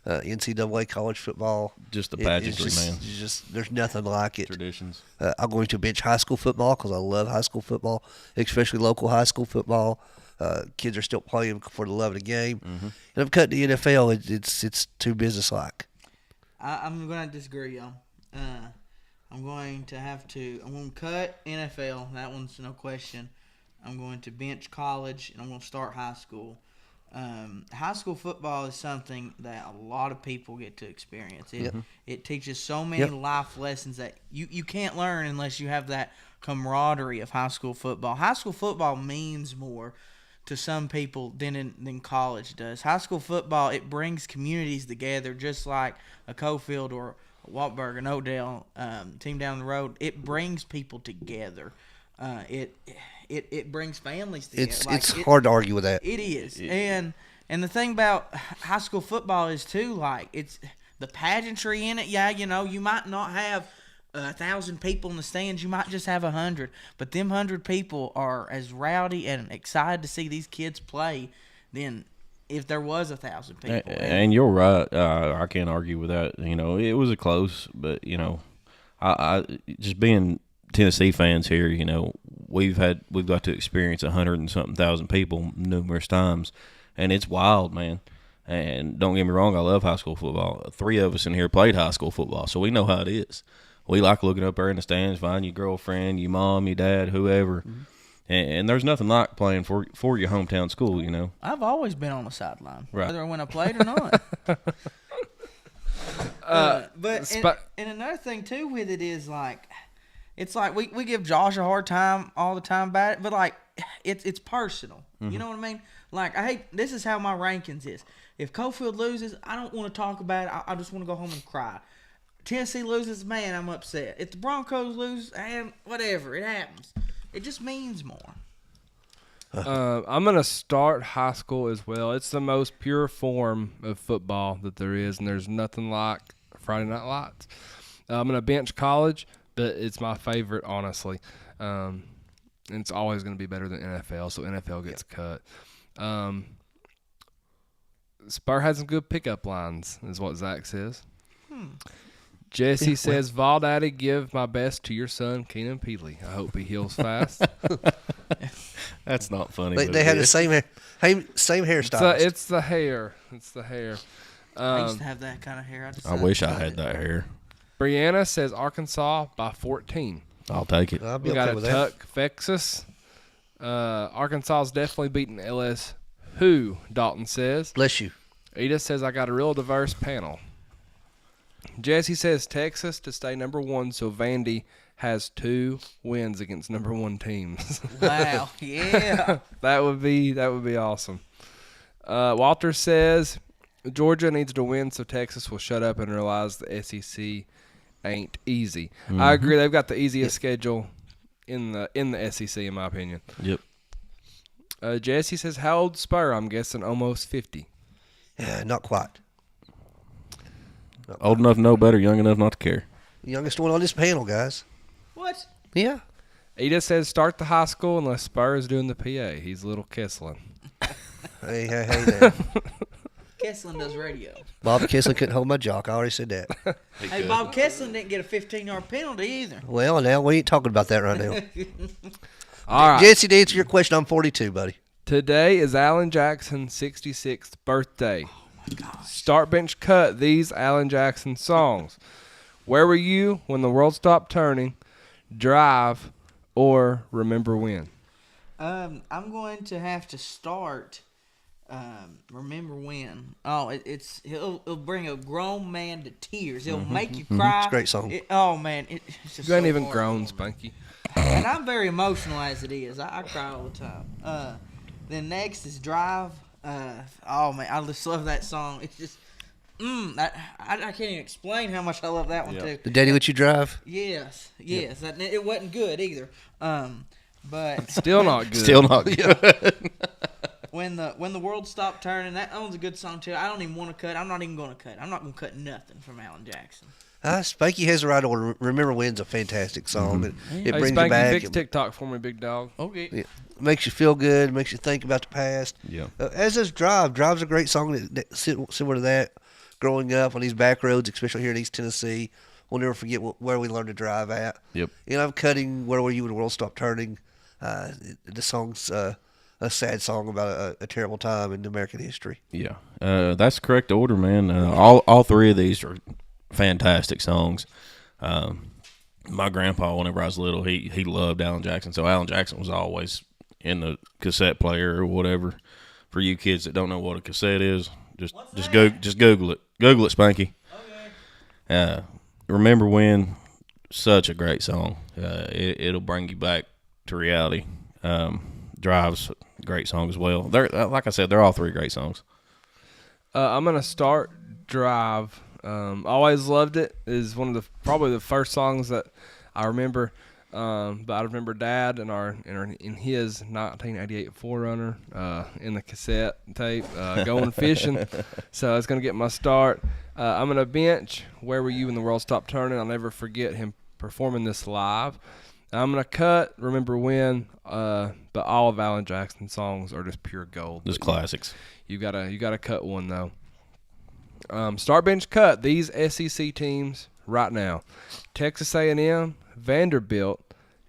NCAA college football. Just the pageantry, man. There's nothing like it. Traditions. I'm going to bench high school football because I love high school football, especially local high school football. Kids are still playing for the love of the game. Mm-hmm. And I'm cutting the NFL. It's too businesslike. I'm going to disagree, y'all. I'm going to cut NFL. That one's no question. I'm going to bench college, and I'm going to start high school. High school football is something that a lot of people get to experience. It teaches so many life lessons that you can't learn unless you have that camaraderie of high school football. High school football means more to some people than college does. High school football, it brings communities together, just like a Cofield or a Wartburg and Oakdale team down the road. It brings people together. It brings families together. It's hard to argue with that. It is. And the thing about high school football is too, like, it's the pageantry in it. Yeah, you might not have 1,000 people in the stands. You might just have 100. But them 100 people are as rowdy and excited to see these kids play than if there was 1,000 people. And you're right. I can't argue with that. It was a close, but I just being Tennessee fans here, we've got to experience 100 and something thousand people numerous times, and it's wild, man. And don't get me wrong, I love high school football. 3 of us in here played high school football, so we know how it is. We like looking up there in the stands, find your girlfriend, your mom, your dad, whoever. Mm-hmm. And there's nothing like playing for your hometown school, I've always been on the sideline, right, whether when I played or not. And another thing too with it is, like, it's like we give Josh a hard time all the time about it, but like it's personal. Mm-hmm. You know what I mean? Like, this is how my rankings is. If Cofield loses, I don't want to talk about it. I just want to go home and cry. Tennessee loses, man, I'm upset. If the Broncos lose, and whatever, it happens. It just means more. I'm going to start high school as well. It's the most pure form of football that there is, and there's nothing like Friday Night Lights. I'm going to bench college, but it's my favorite, honestly. And it's always going to be better than NFL, so NFL gets cut. Spur has some good pickup lines, is what Zach says. Jesse says, Vawl Daddy, give my best to your son, Keenan Peely. I hope he heals fast. That's not funny. They had the same hairstyle. It's the hair. I used to have that kind of hair. I wish I had that hair. Brianna says Arkansas by 14. I'll take it. We got a Tuck, Texas. Arkansas is definitely beating LSU, Dalton says. Bless you. Edith says I got a real diverse panel. Jesse says Texas to stay number 1, so Vandy has 2 wins against number 1 teams. Wow, yeah. That would be awesome. Walter says Georgia needs to win so Texas will shut up and realize the SEC ain't easy. Mm-hmm. I agree. They've got the easiest schedule in the SEC, in my opinion. Yep. Jesse says, how old Spur? I'm guessing almost 50. Not quite. Old enough to know better, young enough not to care. Youngest one on this panel, guys. What? Yeah. Edith says start the high school unless Spur is doing the PA. He's a little Kesslin. Hey there. Kesslin does radio. Bob Kesslin couldn't hold my jock. I already said that. Hey, Bob Kesslin didn't get a 15-yard penalty either. Well, now we ain't talking about that right now. All right. Jesse, to answer your question, I'm 42, buddy. Today is Alan Jackson's 66th birthday. Oh, my gosh. Start, bench, cut these Alan Jackson songs. Where Were You When the World Stopped Turning, Drive, or Remember When? I'm going to have to start Remember When. Oh, it'll bring a grown man to tears. It'll make you cry. It's a great song. It's just You ain't so even hard. grown, Spanky. And I'm very emotional as it is. I cry all the time. Then next is Drive. Oh man, I just love that song. It's just, I can't even explain how much I love that one too. The Daddy Let You Drive? Yes. It wasn't good either. But Still not good. Still not good. when the world stopped turning, that one's a good song too. I don't even want to cut. I'm not even going to cut. I'm not going to cut nothing from Alan Jackson. Spanky has the right order. Remember When's a fantastic song. Mm-hmm. It Hey, brings Spanky, you back. fix TikTok for me, big dog. Okay. It makes you feel good. Makes you think about the past. Yeah. As does Drive. Drive's a great song that similar to that. Growing up on these back roads, especially here in East Tennessee, we'll never forget where we learned to drive at. Yep. I'm cutting Where Were You When the World Stopped Turning. The song's a sad song about a terrible time in American history. Yeah. That's the correct order, man. All 3 of these are fantastic songs. My grandpa, whenever I was little, he loved Alan Jackson. So Alan Jackson was always in the cassette player or whatever. For you kids that don't know what a cassette is, just Google it. Google it, Spanky. Okay. Remember When? Such a great song. It'll bring you back to reality. Drive's a great song as well. They're like I said, they're all 3 great songs. I'm gonna start Drive. Always loved it. Is one of probably the first songs that I remember. But I remember Dad in his 1988 4Runner in the cassette tape going fishing. So it's gonna get my start. I'm gonna bench Where Were You When the World Stopped Turning. I'll never forget him performing this live. I'm gonna cut Remember When, but all of Alan Jackson's songs are just pure gold. Just classics. You gotta cut one though. Start bench cut these SEC teams right now: Texas A&M, Vanderbilt,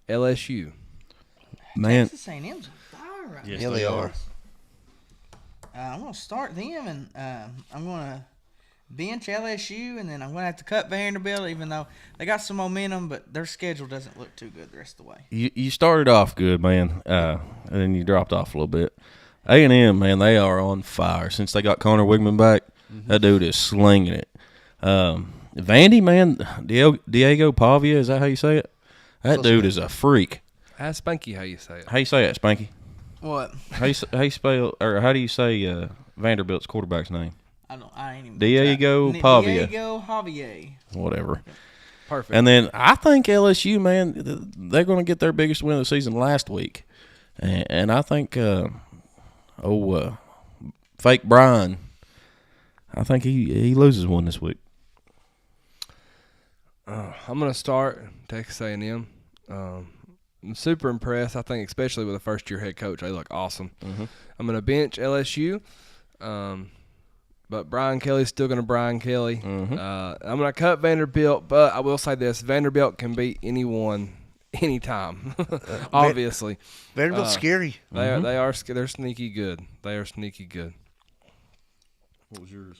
LSU. Man, Texas A&M's on fire right yes, Yeah, they are. I'm gonna start them, and I'm gonna bench LSU, and then I'm gonna have to cut Vanderbilt, even though they got some momentum, but their schedule doesn't look too good the rest of the way. You started off good, man, and then you dropped off a little bit. A&M, man, they are on fire since they got Connor Wigman back. That dude is slinging it. Vandy, man, Diego Pavia, is that how you say it? That dude is a freak. Ask Spanky how you say it. How you say it, Spanky? What? How you spell, or how do you say Vanderbilt's quarterback's name? I ain't even. Diego Pavia. Diego Javier. Whatever. Perfect. And then I think LSU, man, they're going to get their biggest win of the season last week, and I think fake Brian, I think he loses one this week. I'm gonna start Texas A&M. I'm super impressed. I think especially with a first-year head coach, they look awesome. Mm-hmm. I'm gonna bench LSU, but Brian Kelly's still gonna Brian Kelly. Mm-hmm. I'm gonna cut Vanderbilt, but I will say this: Vanderbilt can beat anyone, anytime. Obviously, Vanderbilt's scary. they're sneaky good. They are sneaky good. What was yours?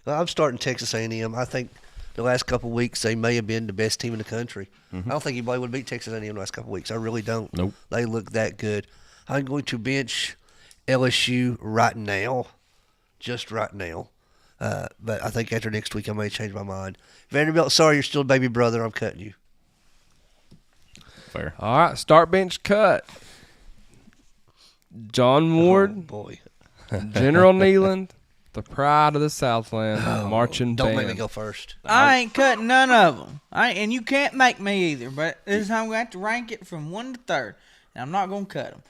Well, I'm starting Texas A&M. I think the last couple of weeks they may have been the best team in the country. I don't think anybody would beat Texas A&M the last couple of weeks. I really don't. Nope. They look that good. I'm going to bench LSU right now, just right now. But I think after next week I may change my mind. Vanderbilt, sorry, you're still a baby brother. I'm cutting you. Fair. All right, start bench cut. John Ward, Oh, boy. General Neyland, the pride of the Southland, marching Don't band. make me go first. I ain't cutting none of them. And you can't make me either. But this is how I'm going to have to rank it from 1 to 3rd. And I'm not going to cut them.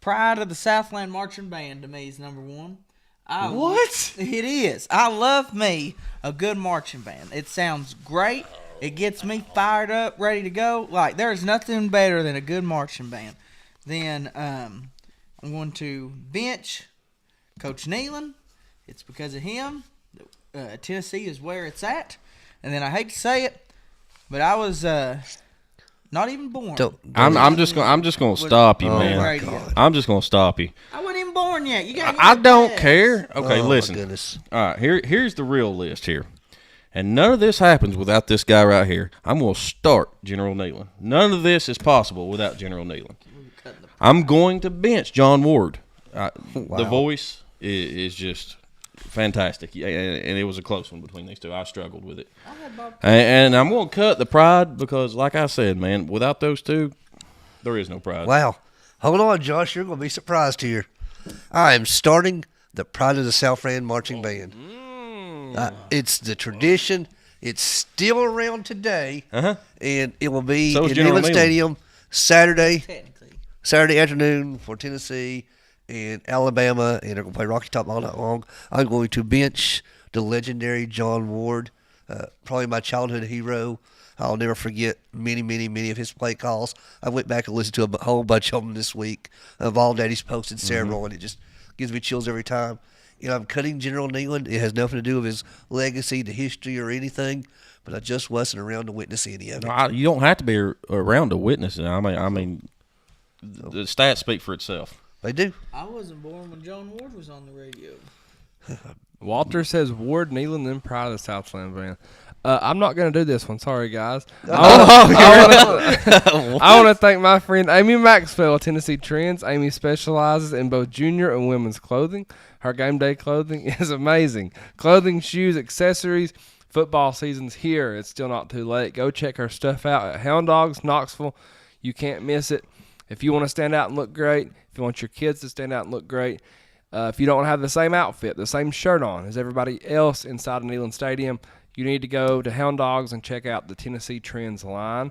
Pride of the Southland Marching Band to me is number 1. What? It is. I love me a good marching band. It sounds great. It gets me fired up, ready to go. Like, there's nothing better than a good marching band. Then I'm going to bench Coach Neyland. It's because of him. Tennessee is where it's at. And then I hate to say it, but I was not even born. I'm just gonna stop you, man. Radio. I'm just gonna stop you. I wasn't even born yet. You got. I don't care. Okay, Oh, my listen. goodness. All right, here's the real list here. And none of this happens without this guy right here. I'm going to start General Neyland. None of this is possible without General Neyland. I'm going to bench John Ward. The voice is just fantastic. And it was a close one between these two. I struggled with it. And I'm going to cut the pride because, like I said, man, without those two, there is no pride. Wow. Hold on, Josh. You're going to be surprised here. I am starting the Pride of the Southland Marching Band. It's the tradition. It's still around today, and it will be So is in General Neyland Neyland. Stadium Saturday Technically. afternoon for Tennessee and Alabama, and they're going to play Rocky Top all night long. I'm going to bench the legendary John Ward, probably my childhood hero. I'll never forget many, many, many of his play calls. I went back and listened to a whole bunch of them this week. All Daddy's posted several, and it just gives me chills every time. You know, I'm cutting General Neyland. It has nothing to do with his legacy, the history, or anything. But I just wasn't around to witness any of it. You don't have to be around to witness it. I mean, the stats speak for itself. They do. I wasn't born when John Ward was on the radio. Walter says Ward, Neyland, then Pride of the Southland van. I'm not going to do this one. Sorry, guys. I want to thank my friend Amy Maxwell of Tennessee Trends. Amy specializes in both junior and women's clothing. Her game day clothing is amazing. Clothing, shoes, accessories. Football season's here. It's still not too late. Go check her stuff out at Hound Dogs, Knoxville. You can't miss it. If you want to stand out and look great, if you want your kids to stand out and look great, if you don't have the same outfit, the same shirt on as everybody else inside of Neyland Stadium, you need to go to Hound Dogs and check out the Tennessee Trends line.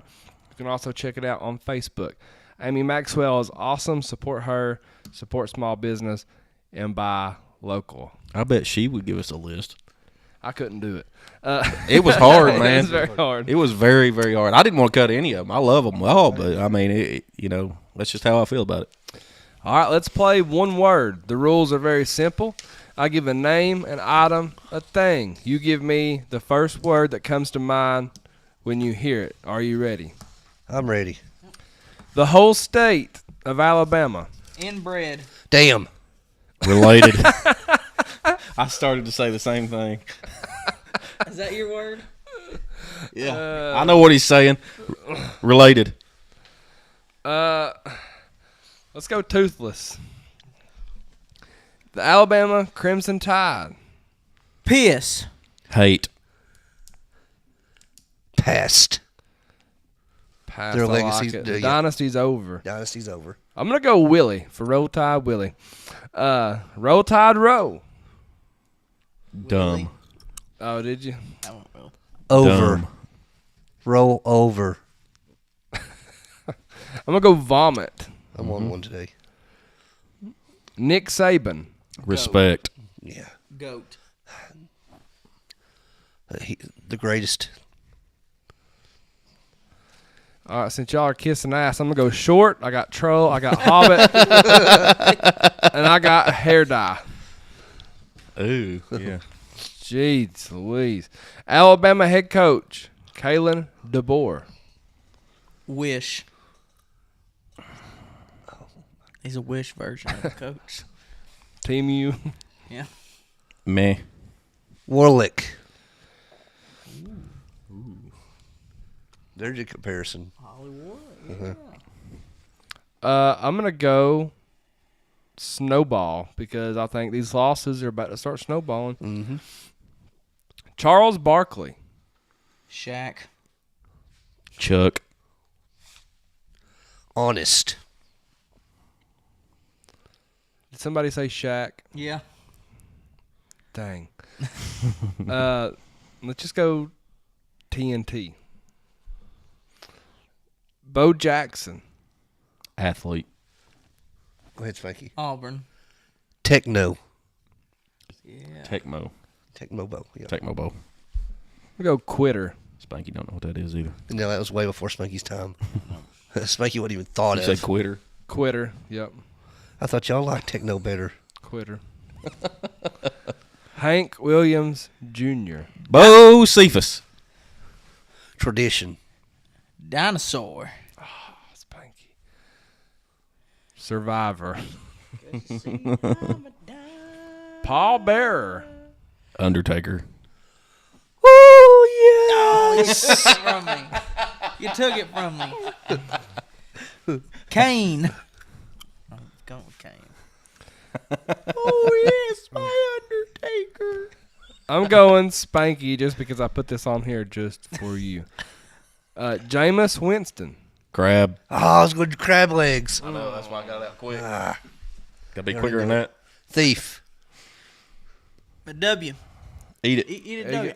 You can also check it out on Facebook. Amy Maxwell is awesome. Support her, support small business, and buy local. I bet she would give us a list. I couldn't do it. It was hard, man. It was very hard. It was very, very hard. I didn't want to cut any of them. I love them all, but I mean, that's just how I feel about it. All right, let's play one word. The rules are very simple. I give a name, an item, a thing. You give me the first word that comes to mind when you hear it. Are you ready? I'm ready. The whole state of Alabama. Inbred. Damn. Related. I started to say the same thing. Is that your word? Yeah. I know what he's saying. Related. Let's go toothless. The Alabama Crimson Tide. Piss. Hate. Past. Past, Their I like legacy's- it. The yeah. dynasty's over. Dynasty's over. I'm going to go Willie for Roll Tide Willie. Roll Tide Row. Dumb. Oh, did you? I don't know. Over. Dumb. Roll over. I'm going to go Vomit. I'm on one today. Nick Saban. Respect. Yeah. Goat. The greatest. All right, since y'all are kissing ass, I'm going to go short. I got Troll. I got Hobbit. And I got Hair Dye. Ooh, yeah. Jeez Louise. Alabama head coach, Kalen DeBoer. Wish. He's a Wish version of the coach. Team U. Yeah. Meh. Warlick. There's a comparison. Hollywood. I'm going to go Snowball because I think these losses are about to start snowballing. Mm-hmm. Charles Barkley. Shaq. Chuck. Honest. Did somebody say Shaq? Yeah. Dang. Let's just go TNT. Bo Jackson. Athlete. Go ahead, Spanky. Auburn. Techno. Yeah. Tecmo. Techmobo. Yeah. Tecmo Bowl. We go Quitter. Spanky don't know what that is either. No, that was way before Spanky's time. Spanky wouldn't even thought You of. say quitter. Quitter. Yep. I thought y'all liked Techno better. Quitter. Hank Williams Jr. Bo Cephas. Tradition. Dinosaur. Spanky. Survivor. Paul Bearer. Undertaker. Oh, you took it from me. You took it from me. Kane. I'm going with Kane. Oh, yes, my Undertaker. I'm going Spanky just because I put this on here just for you. Jameis Winston. Crab. Oh, I was going to crab legs. I know, that's why I got out quick. Ah, Gotta be quicker than that. thief. A W. Eat it. Eat a There you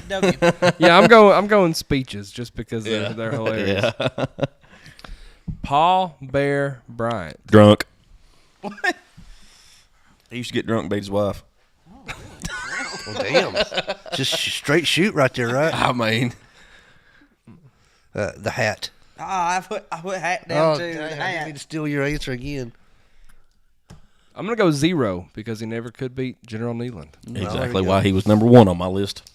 W. Eat a W. Yeah, I'm going speeches just because Yeah. they're hilarious. Yeah. Paul Bear Bryant. Drunk. What? He used to get drunk and beat his wife. Well, damn. Just straight shoot right there, right? I mean. The hat. I put hat down too. dang, The I didn't hat. mean to steal your answer again. I'm going to go 0 because he never could beat General Neyland. Exactly why he was number 1 on my list.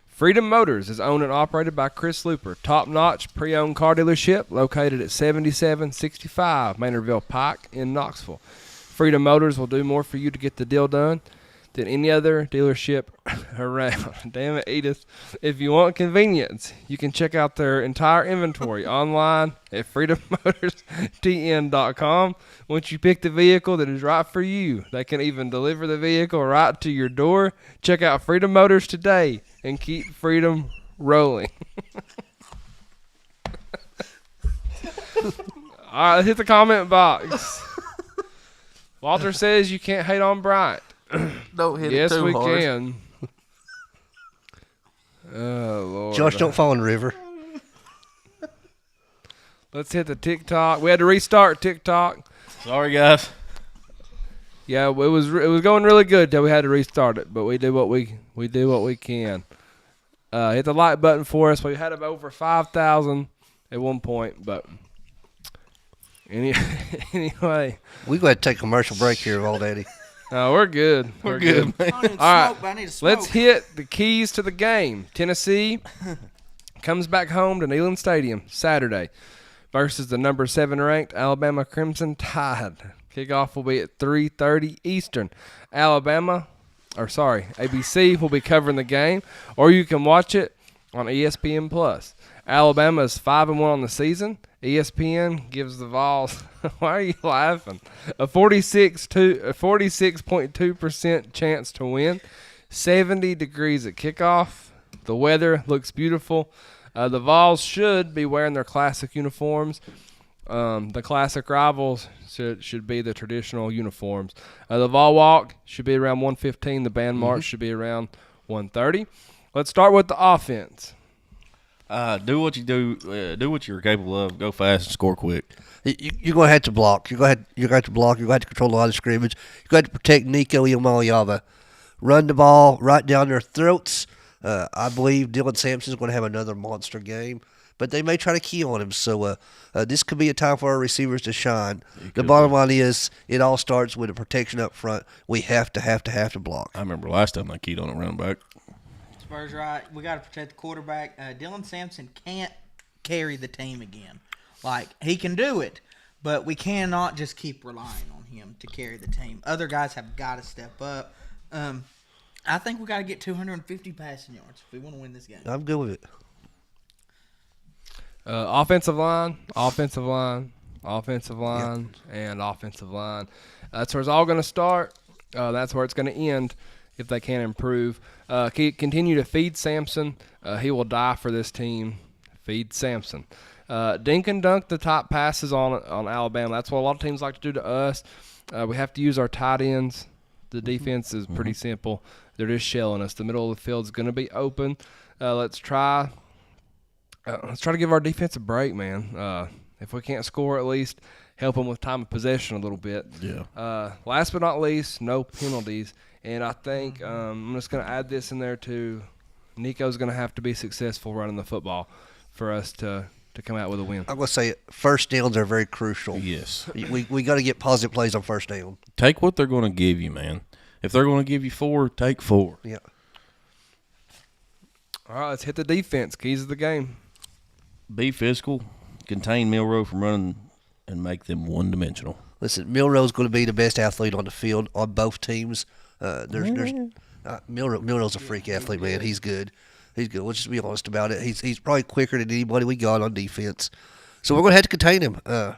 Freedom Motors is owned and operated by Chris Looper. Top-notch pre-owned car dealership located at 7765 Maynardville Pike in Knoxville. Freedom Motors will do more for you to get the deal done than any other dealership around. Damn it, Edith. If you want convenience, you can check out their entire inventory online at freedommotorstn.com. Once you pick the vehicle that is right for you, they can even deliver the vehicle right to your door. Check out Freedom Motors today and keep freedom rolling. All right, let's hit the comment box. Walter says you can't hate on Bryant. Don't hit Yes, it too we hard. can. Oh, Lord. Josh, don't fall in the river. Let's hit the TikTok. We had to restart TikTok. Sorry, guys. Yeah, it was going really good till we had to restart it, but we do what we can. Hit the like button for us. We had over 5,000 at one point, but anyway. We go ahead and take a commercial break here, old Daddy. No, we're good. We're good. I need to All right, smoke, but I need to smoke. let's hit the keys to the game. Tennessee comes back home to Neyland Stadium Saturday versus the number 7 ranked Alabama Crimson Tide. Kickoff will be at 3:30 Eastern. ABC will be covering the game, or you can watch it on ESPN Plus. Alabama is 5-1 on the season. ESPN gives the Vawls, why are you laughing? A 46.2% chance to win. 70 degrees at kickoff. The weather looks beautiful. The Vawls should be wearing their classic uniforms. The classic rivals should be the traditional uniforms. The Vawl walk should be around 1:15. The band march should be around 1:30. Let's start with the offense. Do what you do. Do what you're capable of. Go fast and score quick. You're going to have to block. You're going to have to block. You're going to have to control the line of scrimmage. You're going to have to protect Nico Iamaleava. Run the ball right down their throats. I believe Dylan Sampson's going to have another monster game, but they may try to key on him. So this could be a time for our receivers to shine. The bottom line is it all starts with a protection up front. We have to block. I remember last time I keyed on a running back. Spurs right. We got to protect the quarterback. Dylan Sampson can't carry the team again. Like, he can do it, but we cannot just keep relying on him to carry the team. Other guys have got to step up. I think we got to get 250 passing yards if we want to win this game. I'm good with it. Offensive line, and offensive line. That's where it's all going to start. That's where it's going to end if they can't improve. Continue to feed Sampson. He will die for this team. Feed Sampson. Dink and dunk the top passes on Alabama. That's what a lot of teams like to do to us. We have to use our tight ends. The defense is pretty simple. They're just shelling us. The middle of the field is going to be open. Let's try to give our defense a break, man. If we can't score, at least help them with time of possession a little bit. Yeah. Last but not least, no penalties. And I think I'm just going to add this in there too. Nico's going to have to be successful running the football for us to come out with a win. I'm going to say first downs are very crucial. Yes. We got to get positive plays on first down. Take what they're going to give you, man. If they're going to give you 4, take 4. Yeah. All right, let's hit the defense. Keys of the game. Be physical. Contain Milroe from running and make them one-dimensional. Listen, Milroe's going to be the best athlete on the field on both teams. Milroe's a freak athlete, man. He's good. He's good. Let's just be honest about it. He's probably quicker than anybody we got on defense. So we're going to have to contain him. And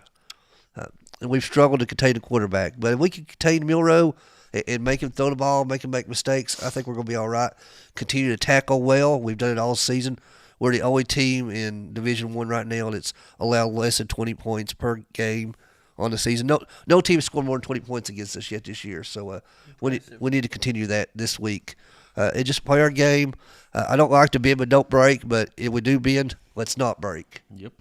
we've struggled to contain the quarterback. But if we can contain Milroe and make him throw the ball, make him make mistakes, I think we're going to be all right. Continue to tackle well. We've done it all season. We're the only team in Division I right now that's allowed less than 20 points per game on the season. No team scored more than 20 points against us yet this year. So we need to continue that this week. And just play our game. I don't like to bend but don't break, but if we do bend, let's not break. Yep.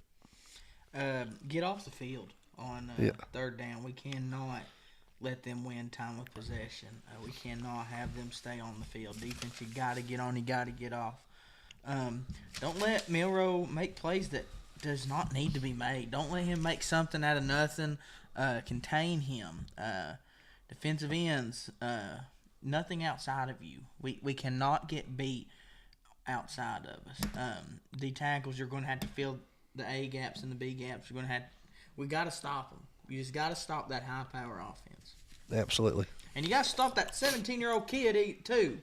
Get off the field on third down. We cannot let them win time of possession. We cannot have them stay on the field. Defense, you got to get on. You got to get off. Don't let Milroe make plays that does not need to be made. Don't let him make something out of nothing. Contain him. Defensive ends, nothing outside of you. We cannot get beat outside of us. The tackles, you're going to have to fill the A gaps and the B gaps. We got to stop them. You just got to stop that high power offense. Absolutely. And you got to stop that 17-year-old kid too.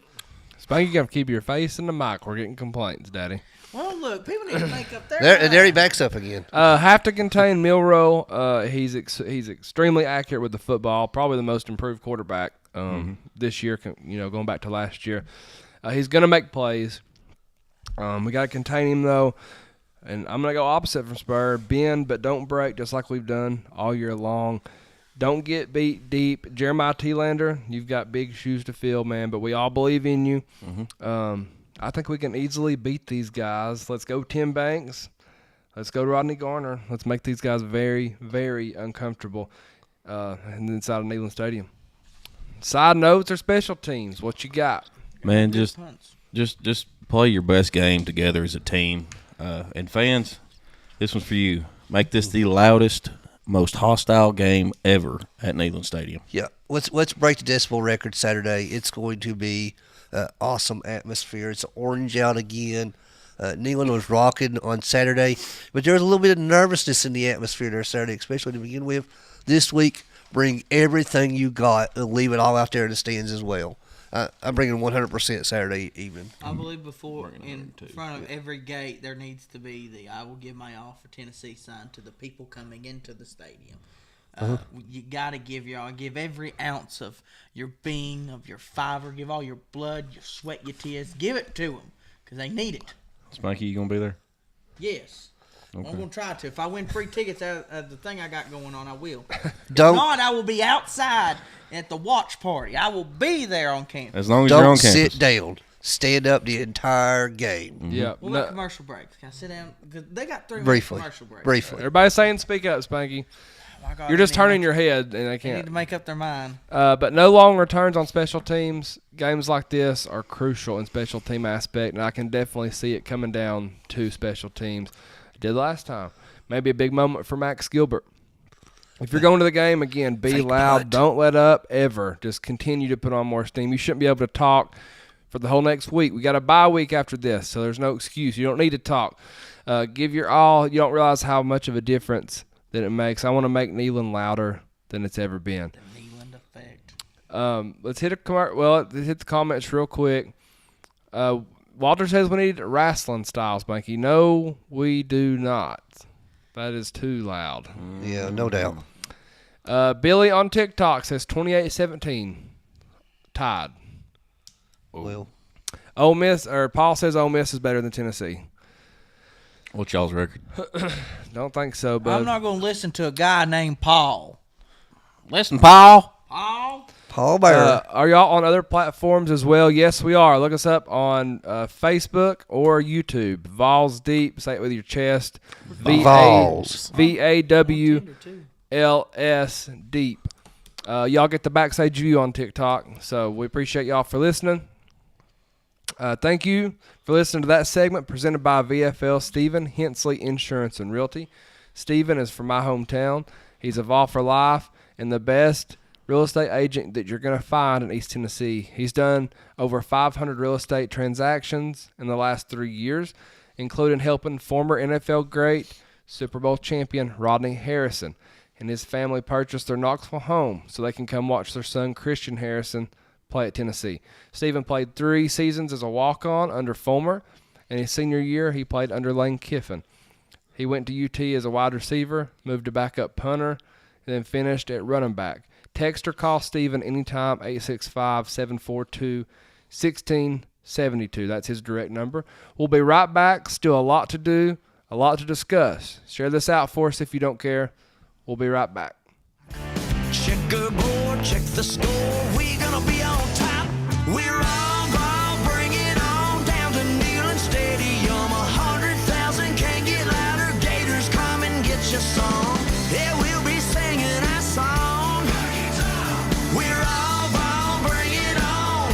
Spanky, you got to keep your face in the mic. We're getting complaints, Daddy. Well, look, people need to make up their There he mind. backs up again. Have to contain Milroe. He's extremely accurate with the football. Probably the most improved quarterback this year. Going back to last year, he's gonna make plays. We got to contain him though, and I'm gonna go opposite from Spur. Bend but don't break, just like we've done all year long. Don't get beat deep. Jeremiah T-Lander, you've got big shoes to fill, man, but we all believe in you. I think we can easily beat these guys. Let's go Tim Banks. Let's go Rodney Garner. Let's make these guys very, very uncomfortable inside of Neyland Stadium. Side notes or special teams, what you got? Man, just play your best game together as a team. And fans, this one's for you. Make this the loudest, most hostile game ever at Neyland Stadium. Yeah, let's break the decibel record Saturday. It's going to be awesome atmosphere. It's orange out again. Neyland was rocking on Saturday, but there was a little bit of nervousness in the atmosphere there Saturday, especially to begin with. This week, bring everything you got and leave it all out there in the stands as well. I'm bringing 100% Saturday evening. I believe in front of every gate there needs to be the "I will give my all for Tennessee" sign to the people coming into the stadium. You got to give every ounce of your being, of your fiber, give all your blood, your sweat, your tears, give it to them because they need it. Spanky, you gonna be there? Yes. Okay. I'm going to try to. If I win free tickets out of the thing I got going on, I will. Don't If not, I will be outside at the watch party. I will be there on campus. As long as you're on don't campus. sit down. Stand up the entire game. Yeah. What about commercial breaks? Can I sit down? Because they got 3 minutes Briefly. commercial breaks. Briefly. Everybody's saying speak up, Spanky. Oh my God, You're just they need to turning make- your head, and they They need can't. to make up their mind. But no long returns on special teams. Games like this are crucial in special team aspect, and I can definitely see it coming down to special teams. It did last time. Maybe a big moment for Max Gilbert. If you're going to the game, again, be Fake loud. punt. Don't let up ever. Just continue to put on more steam. You shouldn't be able to talk for the whole next week. We got a bye week after this, so there's no excuse. You don't need to talk. Give your all. You don't realize how much of a difference that it makes. I want to make Neyland louder than it's ever been. The Neyland effect. Let's hit hit the comments real quick. Walter says we need wrestling style, Spanky. No, we do not. That is too loud. Yeah, no doubt. Billy on TikTok says 28-17. Tied. Well, Ole Miss, or Paul says Ole Miss is better than Tennessee. What's y'all's record? Don't think so, but I'm not going to listen to a guy named Paul. Listen, Paul. Paul? Paul Bear. are y'all on other platforms as well? Yes, we are. Look us up on Facebook or YouTube. Vawls Deep. Say it with your chest. Vawls. VAWLS Deep. Y'all get the backstage view on TikTok. So we appreciate y'all for listening. Thank you for listening to that segment presented by VFL Stephen Hensley Insurance and Realty. Stephen is from my hometown. He's a Vawl for life and the best real estate agent that you're going to find in East Tennessee. He's done over 500 real estate transactions in the last 3 years, including helping former NFL great Super Bowl champion Rodney Harrison and his family purchase their Knoxville home so they can come watch their son Christian Harrison play at Tennessee. Stephen played 3 seasons as a walk-on under Fulmer, and his senior year he played under Lane Kiffin. He went to UT as a wide receiver, moved to backup punter, and then finished at running back. Text or call Stephen anytime, 865-742-1672. That's his direct number. We'll be right back. Still a lot to do, a lot to discuss. Share this out for us if you don't care. We'll be right back. Checkerboard, check the score. We're gonna be on top. We're all ball, bring it on down to Neyland Stadium. 100,000 can't get louder. Gators, come and get your song. Yeah, we'll be singing our song. We're all ball, bring it on.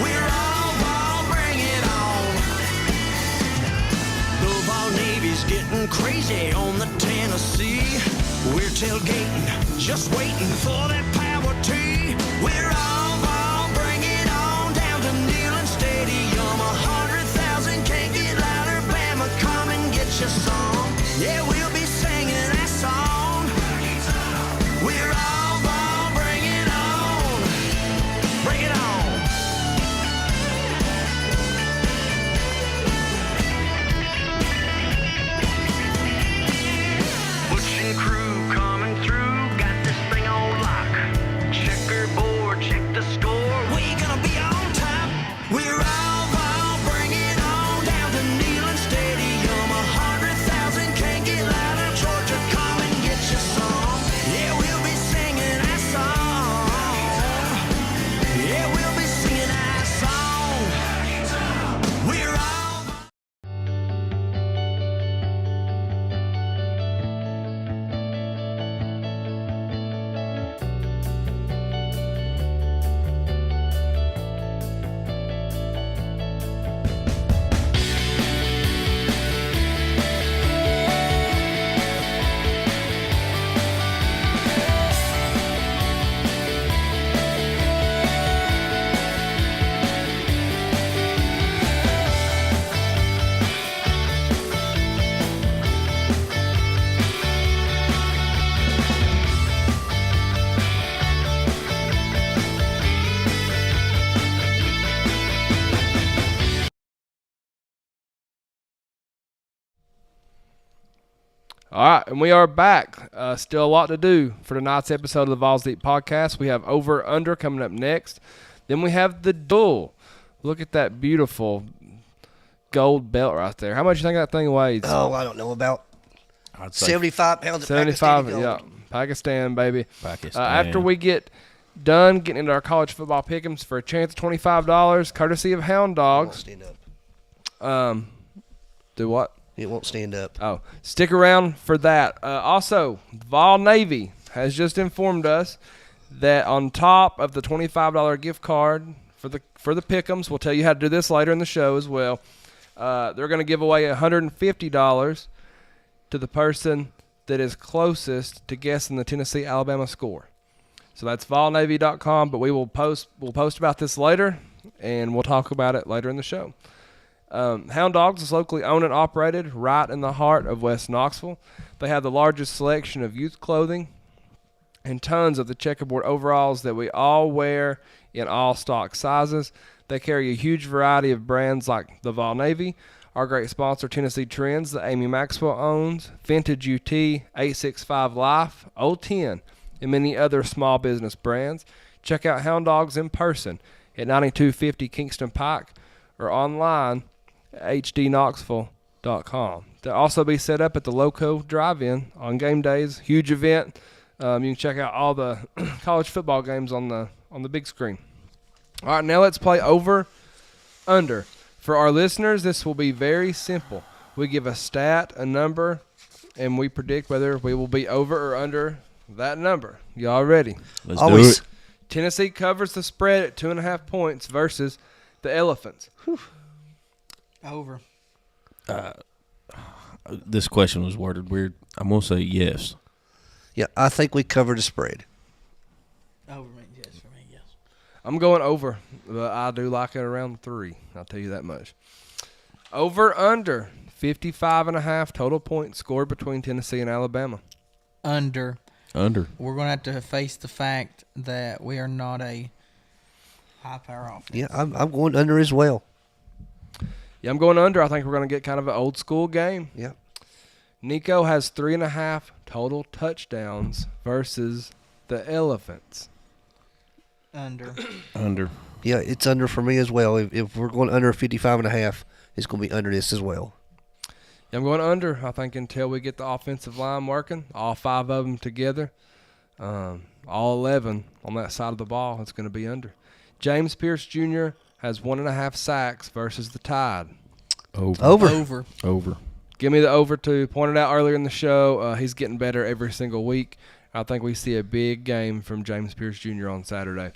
We're all ball, bring it on. The Vawl Navy's getting crazy on the Tennessee. We're tailgating, just waiting for that power tee. We're all ball, bring it on down to Neyland Stadium. 100,000 can't get louder. Bama, come and get your song. Yeah, we'll be singing that song. We're all ball, All right, and we are back. Still a lot to do for tonight's episode of the Vawls Deep Podcast. We have Over Under coming up next. Then we have the duel. Look at that beautiful gold belt right there. How much do you think that thing weighs? Oh, I don't know, about I'd say 75 pounds of 75, Pakistani gold. yeah. Pakistan, baby. Pakistan. After we get done getting into our college football pick'ems for a chance of $25, courtesy of Hound It won't Dogs. stand up. Do what? It won't stand up. Oh, stick around for that. Also, Vawl Navy has just informed us that on top of the $25 gift card for the pick'ems, we'll tell you how to do this later in the show as well. They're going to give away $150 to the person that is closest to guessing the Tennessee-Alabama score. So that's vawlnavy.com, but we'll post about this later, and we'll talk about it later in the show. Hound Dogs is locally owned and operated right in the heart of West Knoxville. They have the largest selection of youth clothing and tons of the checkerboard overalls that we all wear in all stock sizes. They carry a huge variety of brands like the Vawl Navy, our great sponsor Tennessee Trends that Amy Maxwell owns, Vintage UT, 865 Life, Old 10, and many other small business brands. Check out Hound Dogs in person at 9250 Kingston Pike or online at hdknoxville.com. They'll also be set up at the Loco Drive-In on game days. Huge event. You can check out all the college football games on the big screen. All right, now let's play over under. For our listeners, this will be very simple. We give a stat, a number, and we predict whether we will be over or under that number. Y'all ready? Let's Always. do it. Tennessee covers the spread at 2.5 points versus the Elephants. Over. This question was worded weird. I'm going to say yes. Yeah, I think we covered the spread. Over means yes for me, yes. I'm going over, but I do like it around 3. I'll tell you that much. Over under 55.5 total points scored between Tennessee and Alabama. Under. Under. We're going to have to face the fact that we are not a high-power offense. Yeah, I'm going under as well. Yeah, I'm going under. I think we're going to get kind of an old school game. Yeah. Nico has 3.5 total touchdowns versus the Elephants. Under. Under. Yeah, it's under for me as well. If we're going under 55.5, it's going to be under this as well. Yeah, I'm going under. I think until we get the offensive line working, all 5 of them together, all 11 on that side of the ball, it's going to be under. James Pierce Jr. has 1.5 sacks versus the Tide. Over. Over. Over. Give me the over two. Pointed out earlier in the show, he's getting better every single week. I think we see a big game from James Pierce Jr. on Saturday.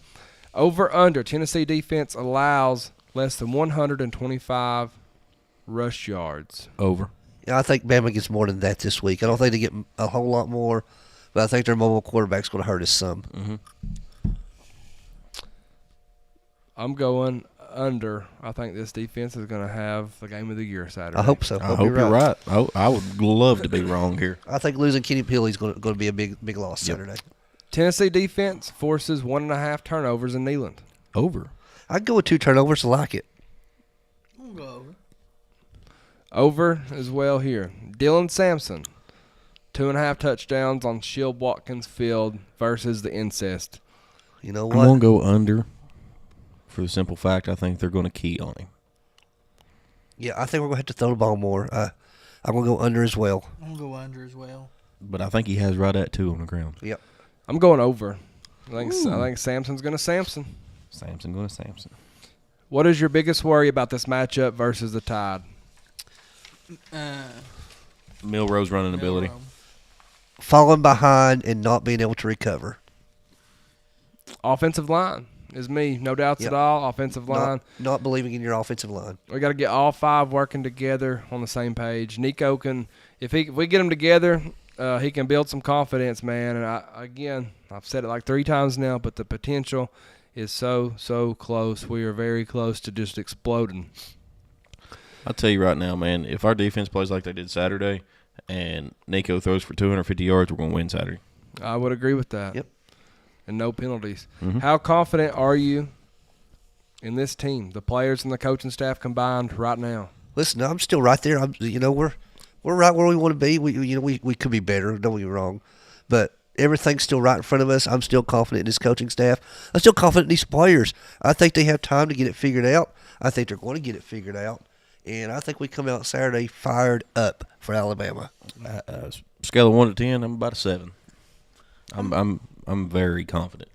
Over under. Tennessee defense allows less than 125 rush yards. Over. Yeah, I think Bama gets more than that this week. I don't think they get a whole lot more, but I think their mobile quarterback's going to hurt us some. Mm-hmm. I'm going under. I think this defense is going to have the game of the year Saturday. I hope so. I hope you're right. I would love to be wrong here. I think losing Kenny Pilley's going to be a big loss Saturday. Tennessee defense forces 1.5 turnovers in Neyland. Over. I'd go with 2 turnovers. I like it. We'll go over. Over as well here. Dylan Sampson, 2.5 touchdowns on Shield Watkins Field versus the Incest. You know I'm what? going to go under for the simple fact I think they're going to key on him. Yeah, I think we're going to have to throw the ball more. I'm going to go under as well. I'm going to go under as well. But I think he has right at 2 on the ground. Yep. I'm going over. I think Sampson's going to Sampson. Samson going to Samson. What is your biggest worry about this matchup versus the Tide? Milrose running ability. Falling behind and not being able to recover. Offensive line is me. No doubts Yep. at all. Offensive line. Not believing in your offensive line. We got to get all 5 working together on the same page. Nico can, if we get them together, he can build some confidence, man. And I've said it like 3 times now, but the potential is so close. We are very close to just exploding. I'll tell you right now, man, if our defense plays like they did Saturday and Nico throws for 250 yards, we're going to win Saturday. I would agree with that. Yep. And no penalties. Mhm. How confident are you in this team, the players and the coaching staff combined right now? Listen, I'm still right there. we're right where we want to be. We could be better. Don't get me wrong, but everything's still right in front of us. I'm still confident in this coaching staff. I'm still confident in these players. I think they have time to get it figured out. I think they're going to get it figured out, and I think we come out Saturday fired up for Alabama. Scale of 1 to 10, I'm about a 7. I'm very confident.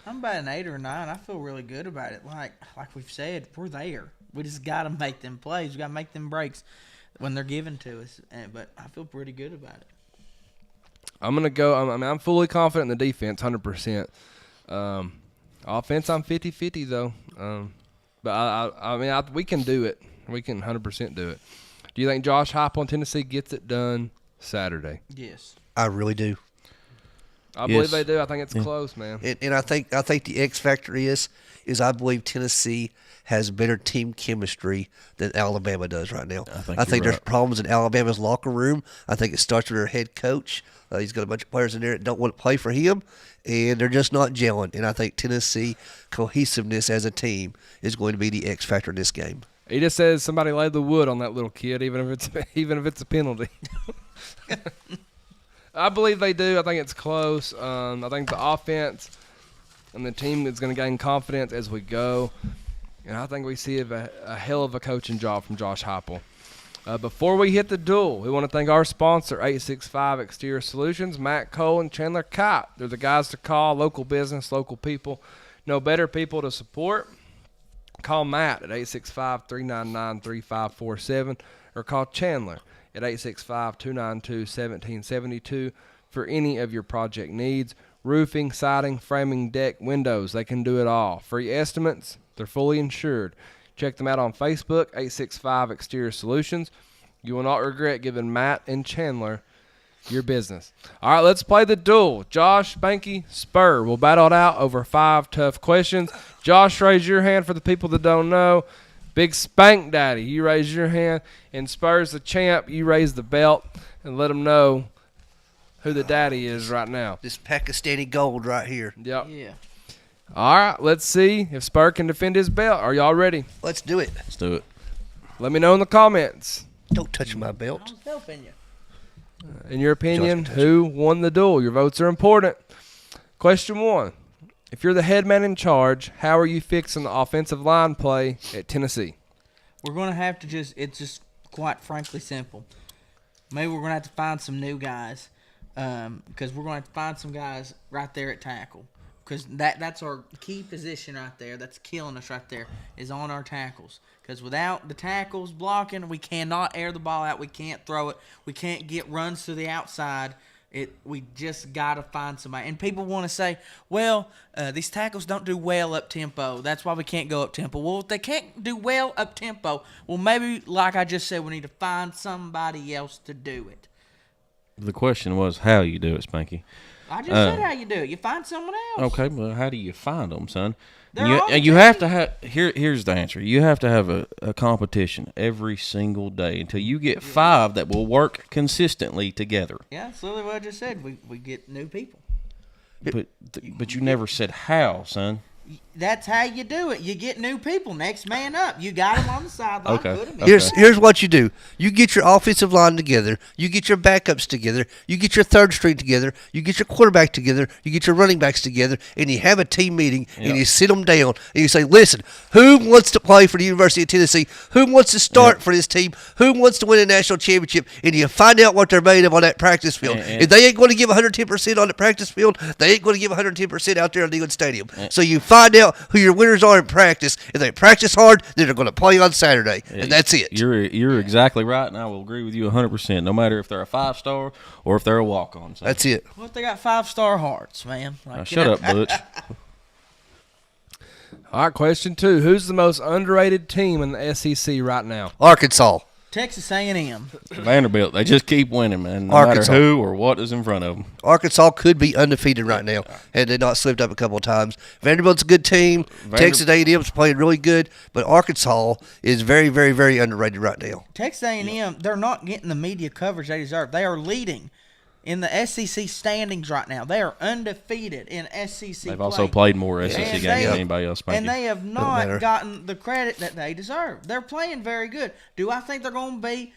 I'm about an 8 or 9. I feel really good about it. Like we've said, we're there. We just got to make them plays. We got to make them breaks when they're given to us. But I feel pretty good about it. I'm gonna go. I'm fully confident in the defense, 100%. Offense, I'm 50-50 though. But we can do it. We can 100% do it. Do you think Josh Heupel in Tennessee gets it done Saturday? Yes. I really do. I believe they do. I think it's close, man. And I think the X factor is I believe Tennessee has better team chemistry than Alabama does right now. I think there's problems in Alabama's locker room. I think it starts with their head coach. He's got a bunch of players in there that don't want to play for him, and they're just not gelling. And I think Tennessee cohesiveness as a team is going to be the X factor in this game. He just says somebody laid the wood on that little kid, even if it's a penalty. I believe they do. I think it's close. I think the offense and the team is going to gain confidence as we go. And I think we see a hell of a coaching job from Josh Heupel. Before we hit the duel, we want to thank our sponsor, 865 Exterior Solutions, Matt Cole and Chandler Kite. They're the guys to call, local business, local people. No better people to support. Call Matt at 865-399-3547 or call Chandler at 865-292-1772 for any of your project needs. Roofing, siding, framing, deck, windows, they can do it all. Free estimates, they're fully insured. Check them out on Facebook, 865 Exterior Solutions. You will not regret giving Matt and Chandler your business. All right, let's play the duel. Josh, Spanky, Spur will battle it out over 5 tough questions. Josh, raise your hand for the people that don't know. Big Spank Daddy, you raise your hand. And Spur's the champ, you raise the belt and let them know who the daddy is right now. This Pakistani gold right here. Yep. Yeah. All right, let's see if Spur can defend his belt. Are y'all ready? Let's do it. Let's do it. Let me know in the comments. Don't touch my belt. I was helping you. In your opinion, who won the duel? Your votes are important. Question 1. If you're the head man in charge, how are you fixing the offensive line play at Tennessee? We're going to have to it's just quite frankly simple. Maybe we're going to have to find some new guys because we're going to have to find some guys right there at tackle. Because that's our key position right there. That's killing us right there is on our tackles. Because without the tackles blocking, we cannot air the ball out. We can't throw it. We can't get runs to the outside. We just got to find somebody. And people want to say, well, these tackles don't do well up-tempo. That's why we can't go up-tempo. Well, if they can't do well up-tempo, well, maybe, like I just said, we need to find somebody else to do it. The question was how you do it, Spanky. I just said how you do it. You find someone else. Okay, well, how do you find them, son? They're You have to have here's the answer. You have to have a competition every single day until you get 5 that will work consistently together. Yeah, that's literally what I just said. We get new people. But you never said how, son. That's how you do it. You get new people. Next man up. You got them on the sideline. Okay. Put them in. Here's what you do. You get your offensive line together. You get your backups together. You get your third string together. You get your quarterback together. You get your running backs together. And you have a team meeting. And you sit them down. And you say, listen, who wants to play for the University of Tennessee? Who wants to start for this team? Who wants to win a national championship? And you find out what they're made of on that practice field. If they ain't going to give 110% on the practice field, they ain't going to give 110% out there in Neyland Stadium. So you find out who your winners are in practice. If they practice hard, then they're going to play on Saturday, and that's it. You're exactly right, and I will agree with you 100%. No matter if they're a 5-star or if they're a walk-on. So. That's it. What, they got 5-star hearts, man. Like, Shut up, Butch. All right, question 2. Who's the most underrated team in the SEC right now? Arkansas. Texas A&M. Vanderbilt. They just keep winning, man. No Arkansas. matter who or what is in front of them. Arkansas could be undefeated right now, had they not slipped up a couple of times. Vanderbilt's a good team. Texas A&M's playing really good, but Arkansas is very, very, very underrated right now. Texas A&M, they're not getting the media coverage they deserve. They are leading in the SEC standings right now. They are undefeated in SEC They've play. also played more SEC games they- than anybody else. And they have matter. not gotten the credit that they deserve. They're playing very good. Do I think they're going to be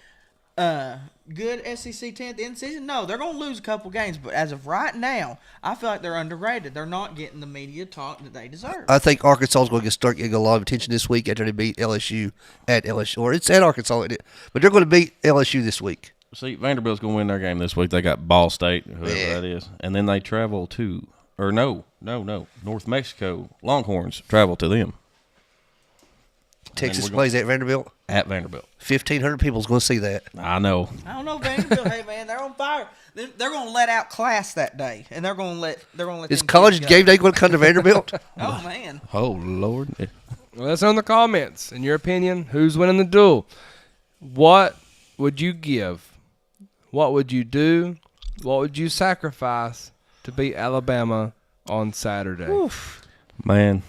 good SEC team at the end of the season? No, they're going to lose a couple games, but as of right now, I feel like they're underrated. They're not getting the media talk that they deserve. I think Arkansas is going to start getting a lot of attention this week after they beat LSU at LSU. Or it's at Arkansas, isn't it? But they're going to beat LSU this week. See, Vanderbilt's going to win their game this week. They got Ball State, whoever that is. And then they travel to, or no, North Mexico. Longhorns travel to them. Texas plays at Vanderbilt. At Vanderbilt. 1,500 people's going to see that. I know. I don't know Vanderbilt. Hey man, they're on fire. They're going to let out class that day, and they're going to let. Is them college kids go. game day going to come to Vanderbilt? Oh man. Oh, Lord. Well, that's in the comments. In your opinion, who's winning the duel? What would you give? What would you do? What would you sacrifice to beat Alabama on Saturday? Oof. Man,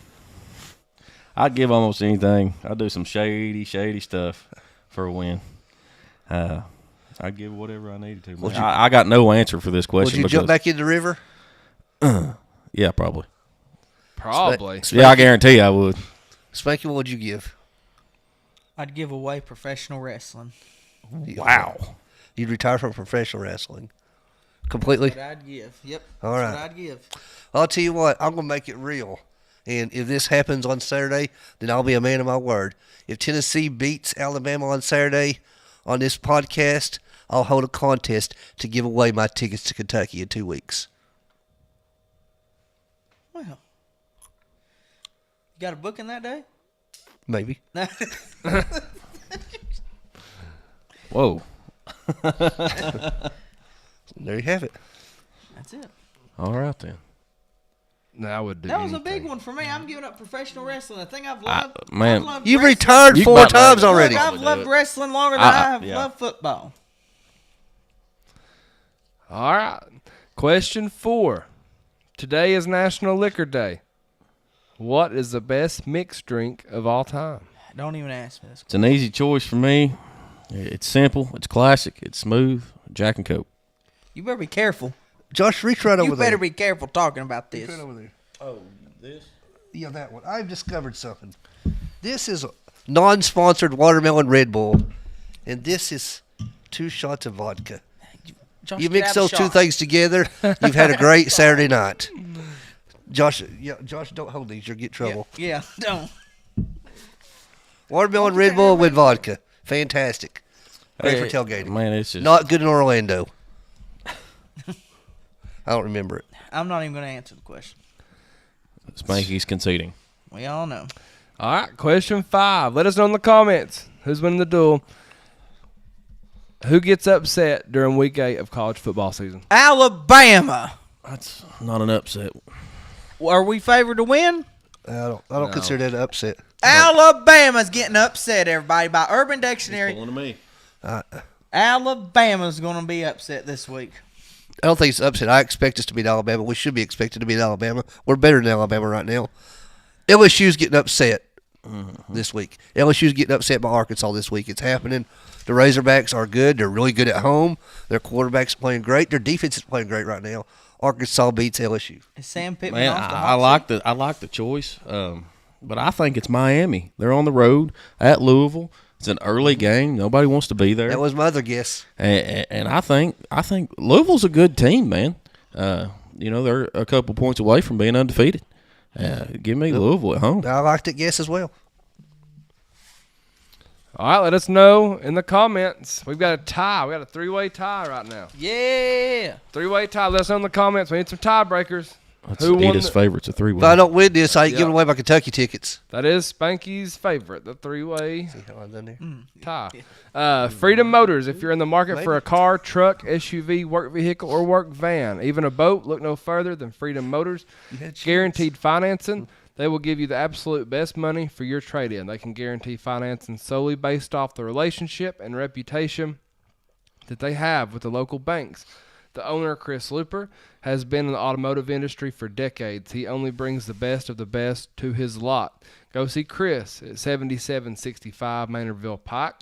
I'd give almost anything. I'd do some shady stuff for a win. I'd give whatever I needed to. Man. I got no answer for this question. Would you jump back in the river? Yeah, probably. Probably. Yeah, I guarantee I would. Spanky, what would you give? I'd give away professional wrestling. Wow. You'd retire from professional wrestling completely? What I'd give. Yep. All That's right. what I'd give. I'll tell you what, I'm going to make it real. And if this happens on Saturday, then I'll be a man of my word. If Tennessee beats Alabama on Saturday on this podcast, I'll hold a contest to give away my tickets to Kentucky in 2 weeks. Well, you got a booking that day? Maybe. Whoa. There you have it. That's it. All right, then. No, I would do That was a anything. big one for me. I'm giving up professional wrestling. The thing I've loved. man, I've loved You've wrestling. retired You 4 about times right. already. Look, I've Probably loved do it. wrestling longer than I have yeah. loved football. All right. Question 4. Today is National Liquor Day. What is the best mixed drink of all time? Don't even ask me this. It's an easy choice for me. It's simple. It's classic. It's smooth. Jack and Coke. You better be careful. Josh, reach right over You there. better be careful talking about this. Right over there. Oh, this? Yeah, that one. I've discovered something. This is a non-sponsored watermelon Red Bull, and this is 2 shots of vodka. Josh, You get mix out of those the 2 shot. things together, you've had a great Saturday night. Josh, don't hold these. You'll get trouble. Yeah, don't. Watermelon Red Bull with vodka. Fantastic. Great for tailgating. Man, it's just Not good in Orlando. I don't remember it. I'm not even going to answer the question. Spanky's conceding. We all know. All right. Question 5. Let us know in the comments who's winning the duel. Who gets upset during week 8 of college football season? Alabama. That's not an upset. Are we favored to win? I don't consider that an upset. Alabama's getting upset, everybody, by Urban Dictionary. Pulling to me. Alabama's going to be upset this week. I don't think it's an upset. I expect us to beat Alabama. We should be expected to beat Alabama. We're better than Alabama right now. LSU's getting upset this week. LSU's getting upset by Arkansas this week. It's happening. The Razorbacks are good. They're really good at home. Their quarterback's playing great. Their defense is playing great right now. Arkansas beats LSU. Is Sam Pittman Man, off the I like the choice, but I think it's Miami. They're on the road at Louisville. It's an early game. Nobody wants to be there. That was my other guess. And I think Louisville's a good team, man. They're a couple points away from being undefeated. Give me Louisville at home. I liked it guess as well. All right. Let us know in the comments. We've got a tie. We got a 3-way tie right now. Yeah. 3-way tie. Let us know in the comments. We need some tiebreakers. That's Who won Edith's the- favorites, a 3-way. If I don't win this, I ain't Yeah. giving away my Kentucky tickets. That is Spanky's favorite, the 3-way See how I've done there? tie. Freedom Motors. If you're in the market for a car, truck, SUV, work vehicle, or work van, even a boat, look no further than Freedom Motors. Guaranteed financing. They will give you the absolute best money for your trade-in. They can guarantee financing solely based off the relationship and reputation that they have with the local banks. The owner, Chris Looper, has been in the automotive industry for decades. He only brings the best of the best to his lot. Go see Chris at 7765 Maynardville Pike.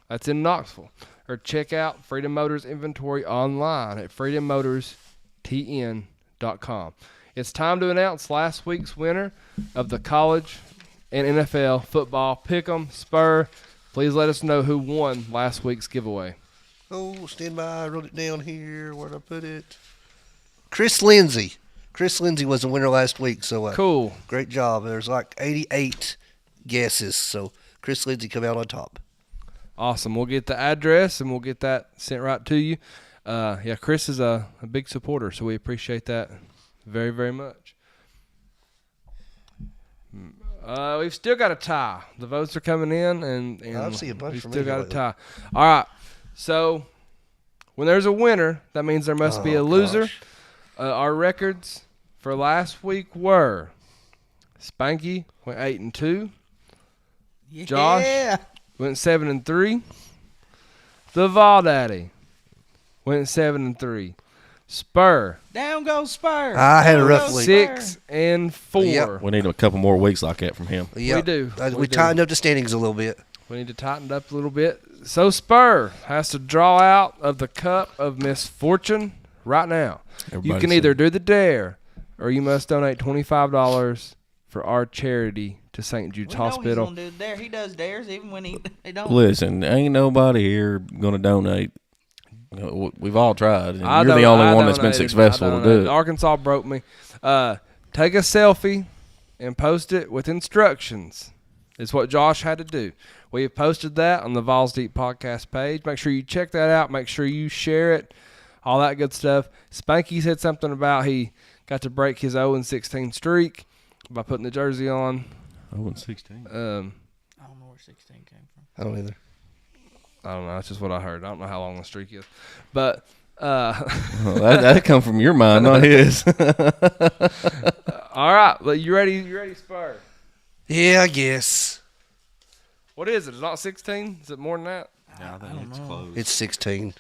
That's in Knoxville. Or check out Freedom Motors inventory online at freedommotorstn.com. It's time to announce last week's winner of the college and NFL football pick'em. Spur, please let us know who won last week's giveaway. Oh, stand by. I wrote it down here. Where'd I put it? Chris Lindsay. Chris Lindsay was the winner last week, so Cool. great job. There's like 88 guesses, so Chris Lindsay come out on top. Awesome. We'll get the address and we'll get that sent right to you. Yeah, Chris is a big supporter, so we appreciate that very, very much. We've still got a tie. The votes are coming in, and I see a bunch we've from still me got a lately. tie. All right. So when there's a winner, that means there must be a loser. Gosh. Our records for last week were Spanky went 8-2. Yeah. Josh went 7-3. The Vawl Daddy went 7-3. Spur Down goes Spur. I had a Down rough goes week. Spur. 6-4. Yep. We need a couple more weeks like that from him. Yep. do. We We do. tightened up the standings a little bit. We need to tighten it up a little bit. So Spur has to draw out of the cup of misfortune right now. You Everybody can said- either do the dare, or you must donate $25 for our charity to St. Jude's We know Hospital. he's gonna do dare. He does dares even when he don't. Listen, ain't nobody here gonna donate. You know, we've all tried. And I you're the don- only I one that's been donated. successful I to do donated. it. Arkansas broke me. Take a selfie and post it with instructions. Is what Josh had to do. We have posted that on the Vawls Deep podcast page. Make sure you check that out. Make sure you share it. All that good stuff. Spanky said something about he got to break his 0-16 streak by putting the jersey on. 0-16. I don't know where 16 came from. I don't either. I don't know. That's just what I heard. I don't know how long the streak is. But Well, that come from your mind, not his. all right. But you ready? You ready, Spur? Yeah, I guess. What is it? Is it not 16? Is it more than that? I think it's close. It's 16.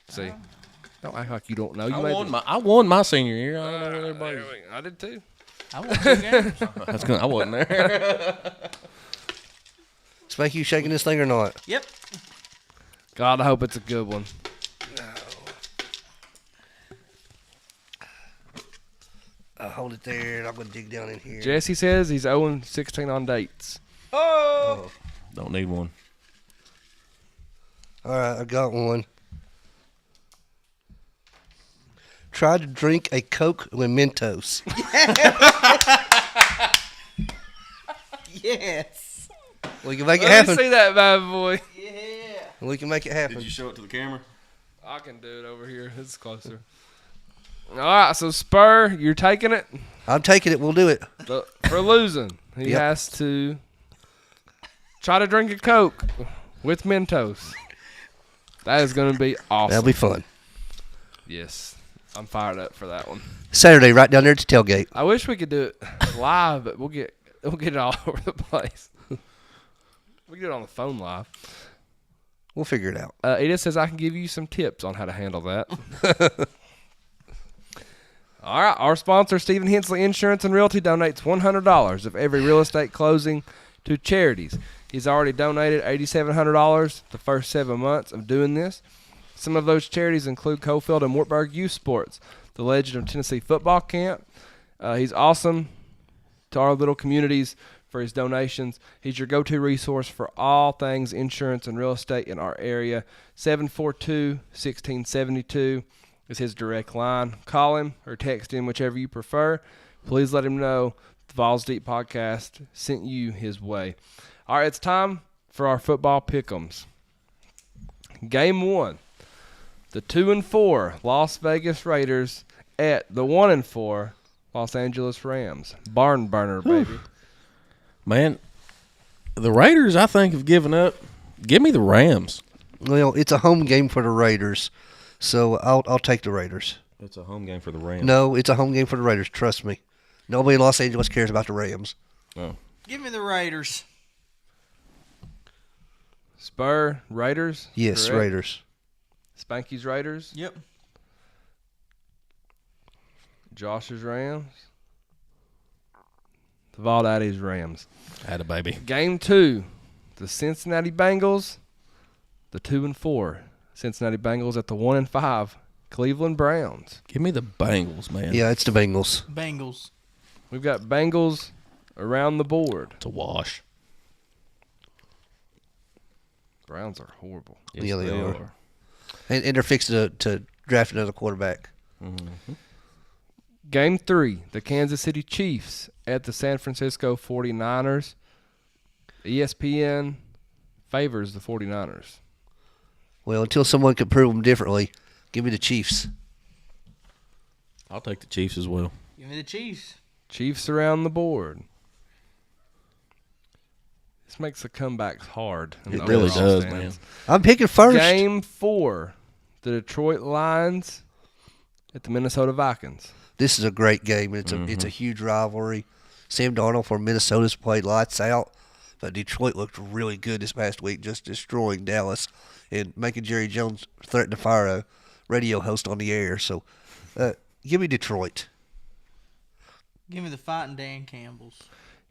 See. Don't act like you don't know. You made the- I won my senior year. I don't know what everybody. I did too. I won 2 games. That's good. I wasn't there. Spanky, you shaking this thing or not? Yep. God, I hope it's a good one. I'll hold it there, and I'm going to dig down in here. Jesse says he's 0-16 on dates. Oh. Don't need one. All right, I got one. Try to drink a Coke with Mentos. Yes. We can make it Let me happen. see that bad boy. Yeah. We can make it happen. show it to the camera? I can do it over here. It's closer. All right, so Spur, you're taking it. I'm taking it. We'll do it. For losing, he Yep. has to try to drink a Coke with Mentos. That is going to be awesome. That'll be fun. Yes, I'm fired up for that one. Saturday, right down there at the tailgate. I wish we could do it live, but we'll get it all over the place. We can do it on the phone live. We'll figure it out. Edith says I can give you some tips on how to handle that. All right, our sponsor, Stephen Hensley Insurance and Realty, donates $100 of every real estate closing to charities. He's already donated $8,700 the first 7 months of doing this. Some of those charities include Cofield and Wartburg Youth Sports, the Legend of Tennessee Football Camp. He's awesome to our little communities for his donations. He's your go-to resource for all things insurance and real estate in our area. 742-1672 is his direct line. Call him or text him, whichever you prefer. Please let him know the Vawls Deep Podcast sent you his way. All right, it's time for our football pick'ems. Game 1, the 2-4 Las Vegas Raiders at the 1-4 Los Angeles Rams. Barn burner, baby. Man, the Raiders, I think, have given up. Give me the Rams. Well, it's a home game for the Raiders, so I'll take the Raiders. It's a home game for the Rams. No, it's a home game for the Raiders. Trust me. Nobody in Los Angeles cares about the Rams. Oh. Give me the Raiders. Spur, Raiders? Yes, correct? Raiders. Spanky's Raiders? Yep. Josh's Rams? The Vault Daddy's Rams. Had a baby. Game 2, the Cincinnati Bengals, the 2-4 Cincinnati Bengals at the 1-5 Cleveland Browns. Give me the Bengals, man. Yeah, it's the Bengals. Bengals. We've got Bengals around the board. It's a wash. Browns are horrible. Yeah, they are. And they're fixing to draft another quarterback. Game 3, the Kansas City Chiefs at the San Francisco 49ers. ESPN favors the 49ers. Well, until someone can prove them differently, give me the Chiefs. I'll take the Chiefs as well. Give me the Chiefs. Chiefs around the board. This makes the comebacks hard. in It the really overall does, standings. I'm picking first. Game 4, the Detroit Lions at the Minnesota Vikings. This is a great game. It's a huge rivalry. Sam Darnold for Minnesota's played lights out, but Detroit looked really good this past week, just destroying Dallas and making Jerry Jones threaten to fire a radio host on the air. So, give me Detroit. Give me the Fighting Dan Campbells.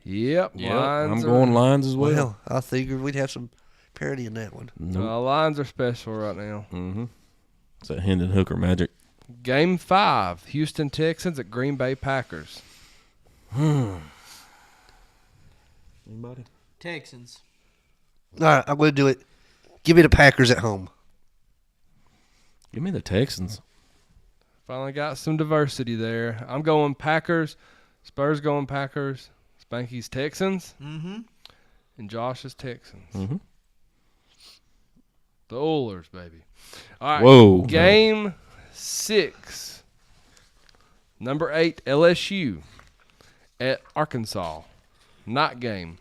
Yep. I'm Lions going Lions as well. Well, I figured we'd have some parity in that one. Lions are special right now. It's that Hendon Hooker magic. Game 5, Houston Texans at Green Bay Packers. Anybody? Texans. All right, I'm going to do it. Give me the Packers at home. Give me the Texans. Finally got some diversity there. I'm going Packers. Spurs going Packers. Spanky's Texans. Mm-hmm. And Josh's Texans. Mm-hmm. The Oilers, baby. All right. Whoa. Game 6. Number 8, LSU at Arkansas. Not game.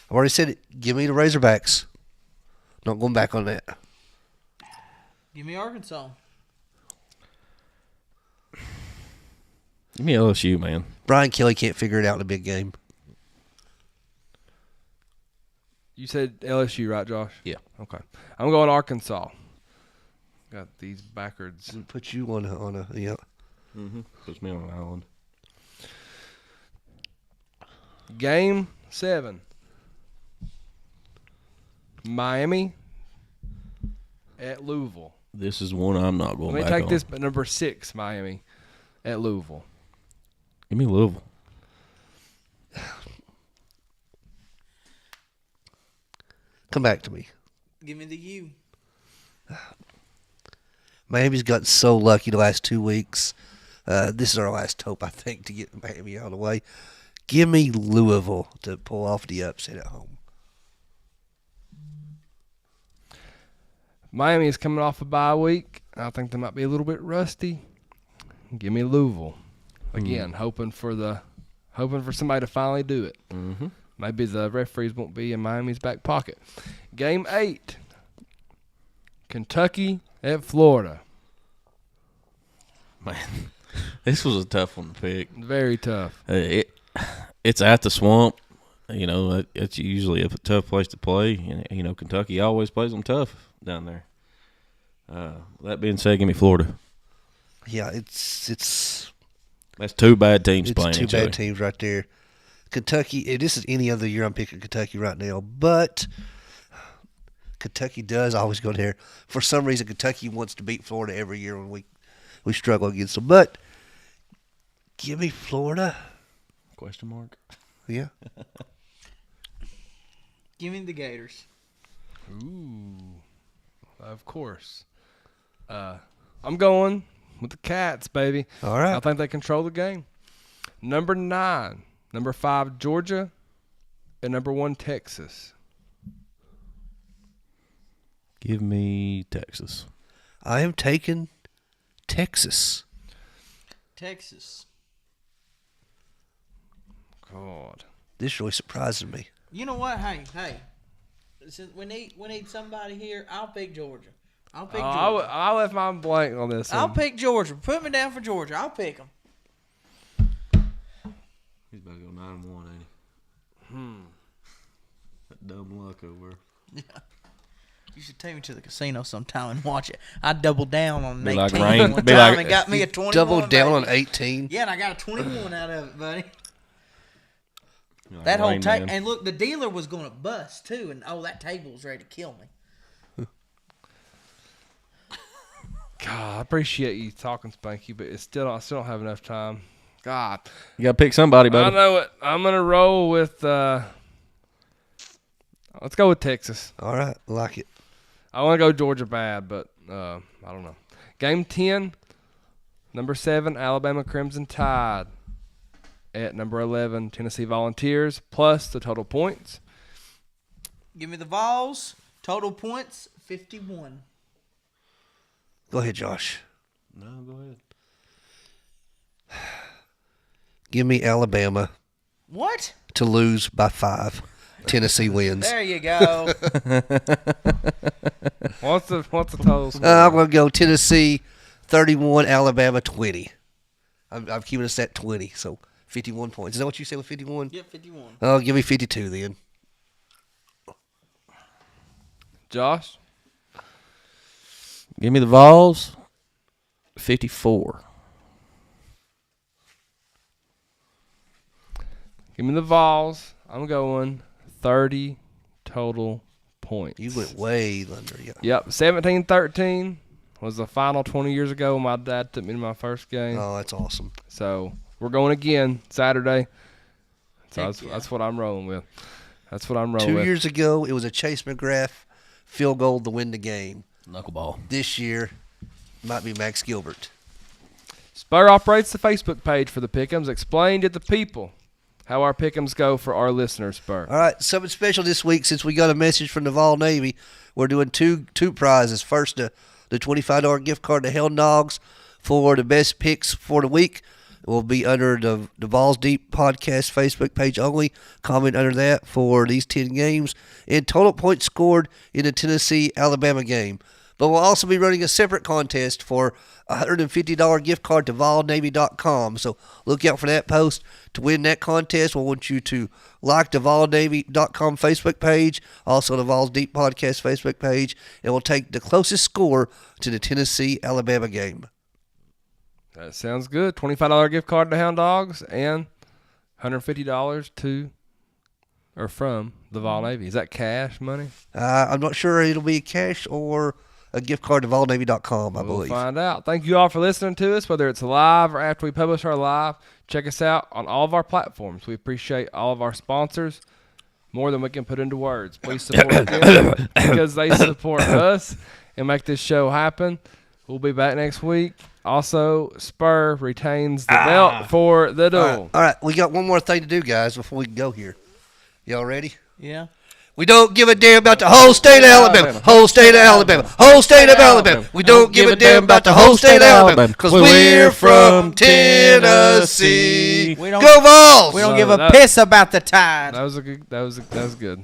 I've already said it. Give me the Razorbacks. Not going back on that. Give me Arkansas. Give me LSU, man. Brian Kelly can't figure it out in a big game. You said LSU, right, Josh? Yeah. Okay. I'm going Arkansas. Got these backwards. Put you on a yeah. Puts me on an island. Game 7. Miami at Louisville. This is one I'm not going Let me back take on. this, but number 6, Miami at Louisville. Give me Louisville. Come back to me. Give me the U. Miami's gotten so lucky the last 2 weeks. This is our last hope, I think, to get Miami out of the way. Give me Louisville to pull off the upset at home. Miami is coming off a bye week. I think they might be a little bit rusty. Give me Louisville. Again, hoping for somebody to finally do it. Mm-hmm. Maybe the referees won't be in Miami's back pocket. Game 8. Kentucky at Florida. Man, this was a tough one to pick. Very tough. It's at the Swamp. You know, it's usually a tough place to play. And, you know, Kentucky always plays them tough down there. That being said, give me Florida. Yeah, it's That's two bad teams playing two each bad other. teams right there. Kentucky, this is any other year I'm picking Kentucky right now, but Kentucky does always go there. For some reason, Kentucky wants to beat Florida every year when we struggle against them. But give me Florida. Question mark? Yeah. Give me the Gators. Ooh, of course. I'm going with the Cats, baby. All right. I think they control the game. Number 9, number 5, Georgia, and number 1, Texas. Give me Texas. I am taking Texas. Texas. God. This really surprises me. You know what? Hey. Since we need somebody here, I'll pick Georgia. I'll pick Georgia. I left mine blank on this I'll one. pick Georgia. Put me down for Georgia. I'll pick them. He's about to go 9-1, ain't he? That dumb luck over. You should take me to the casino sometime and watch it. I doubled down on an Be 18 like Rain- one be time like- and got me a 21. Double down baby. on 18. Yeah, and I got a 21 out of it, buddy. Like That whole Rain table. Man. And look, the dealer was going to bust, too. And, that table was ready to kill me. God, I appreciate you talking, Spanky, but I still don't have enough time. God. You got to pick somebody, I buddy. know it. I'm going to roll with, let's go with Texas. All right. Like it. I want to go Georgia bad, but I don't know. Game 10, number 7, Alabama Crimson Tide. At number 11, Tennessee Volunteers, plus the total points. Give me the Vawls. Total points, 51. Go ahead, Josh. No, go ahead. Give me Alabama What? to lose by 5. Tennessee wins. There you go. What's the total score? I'm going to go Tennessee 31, Alabama 20. I'm keeping us at 20, so 51 points. Is that what you said with 51? Yep, 51. Oh, give me 52 then. Josh? Give me the Vawls. 54. Give me the Vawls. I'm going 30 total points. You went way under. Yeah. Yep, 17-13 was the final 20 years ago when my dad took me to my first game. Oh, that's awesome. So we're going again Saturday. So Heck yeah. that's what I'm rolling with. That's what I'm rolling 2 with. years ago, it was a Chase McGrath field goal to win the game. Knuckleball. This year, might be Max Gilbert. Spur operates the Facebook page for the Pick'ems. Explain to the people how our Pick'ems go for our listeners, Spur. All right, something special this week since we got a message from the Vawl Navy. We're doing two prizes. First, the $25 gift card to Hell Dogs for the best picks for the week. It will be under the Vawls Deep Podcast Facebook page only. Comment under that for these 10 games. And total points scored in the Tennessee-Alabama game. But we'll also be running a separate contest for a $150 gift card to VawlNavy.com. So look out for that post. To win that contest, we'll want you to like the VawlNavy.com Facebook page, also the Vawls Deep Podcast Facebook page, and we'll take the closest score to the Tennessee-Alabama game. That sounds good. $25 gift card to Hound Dogs and $150 to or from the Vawl Navy. Is that cash money? I'm not sure it'll be cash or a gift card to VawlNavy.com, I We'll believe. find out. Thank you all for listening to us, whether it's live or after we publish our live. Check us out on all of our platforms. We appreciate all of our sponsors more than we can put into words. Please support them because they support us and make this show happen. We'll be back next week. Also, Spur retains the belt for the duel. All right, we got one more thing to do, guys, before we can go here. Y'all ready? Yeah. We don't give a damn about the whole state of Alabama. Whole state of Alabama. Whole state of Alabama. We don't give a damn about the whole state of Alabama. Because we're from Tennessee. We don't- Go Vols! We don't give No, a that- piss about the Tide. That was good.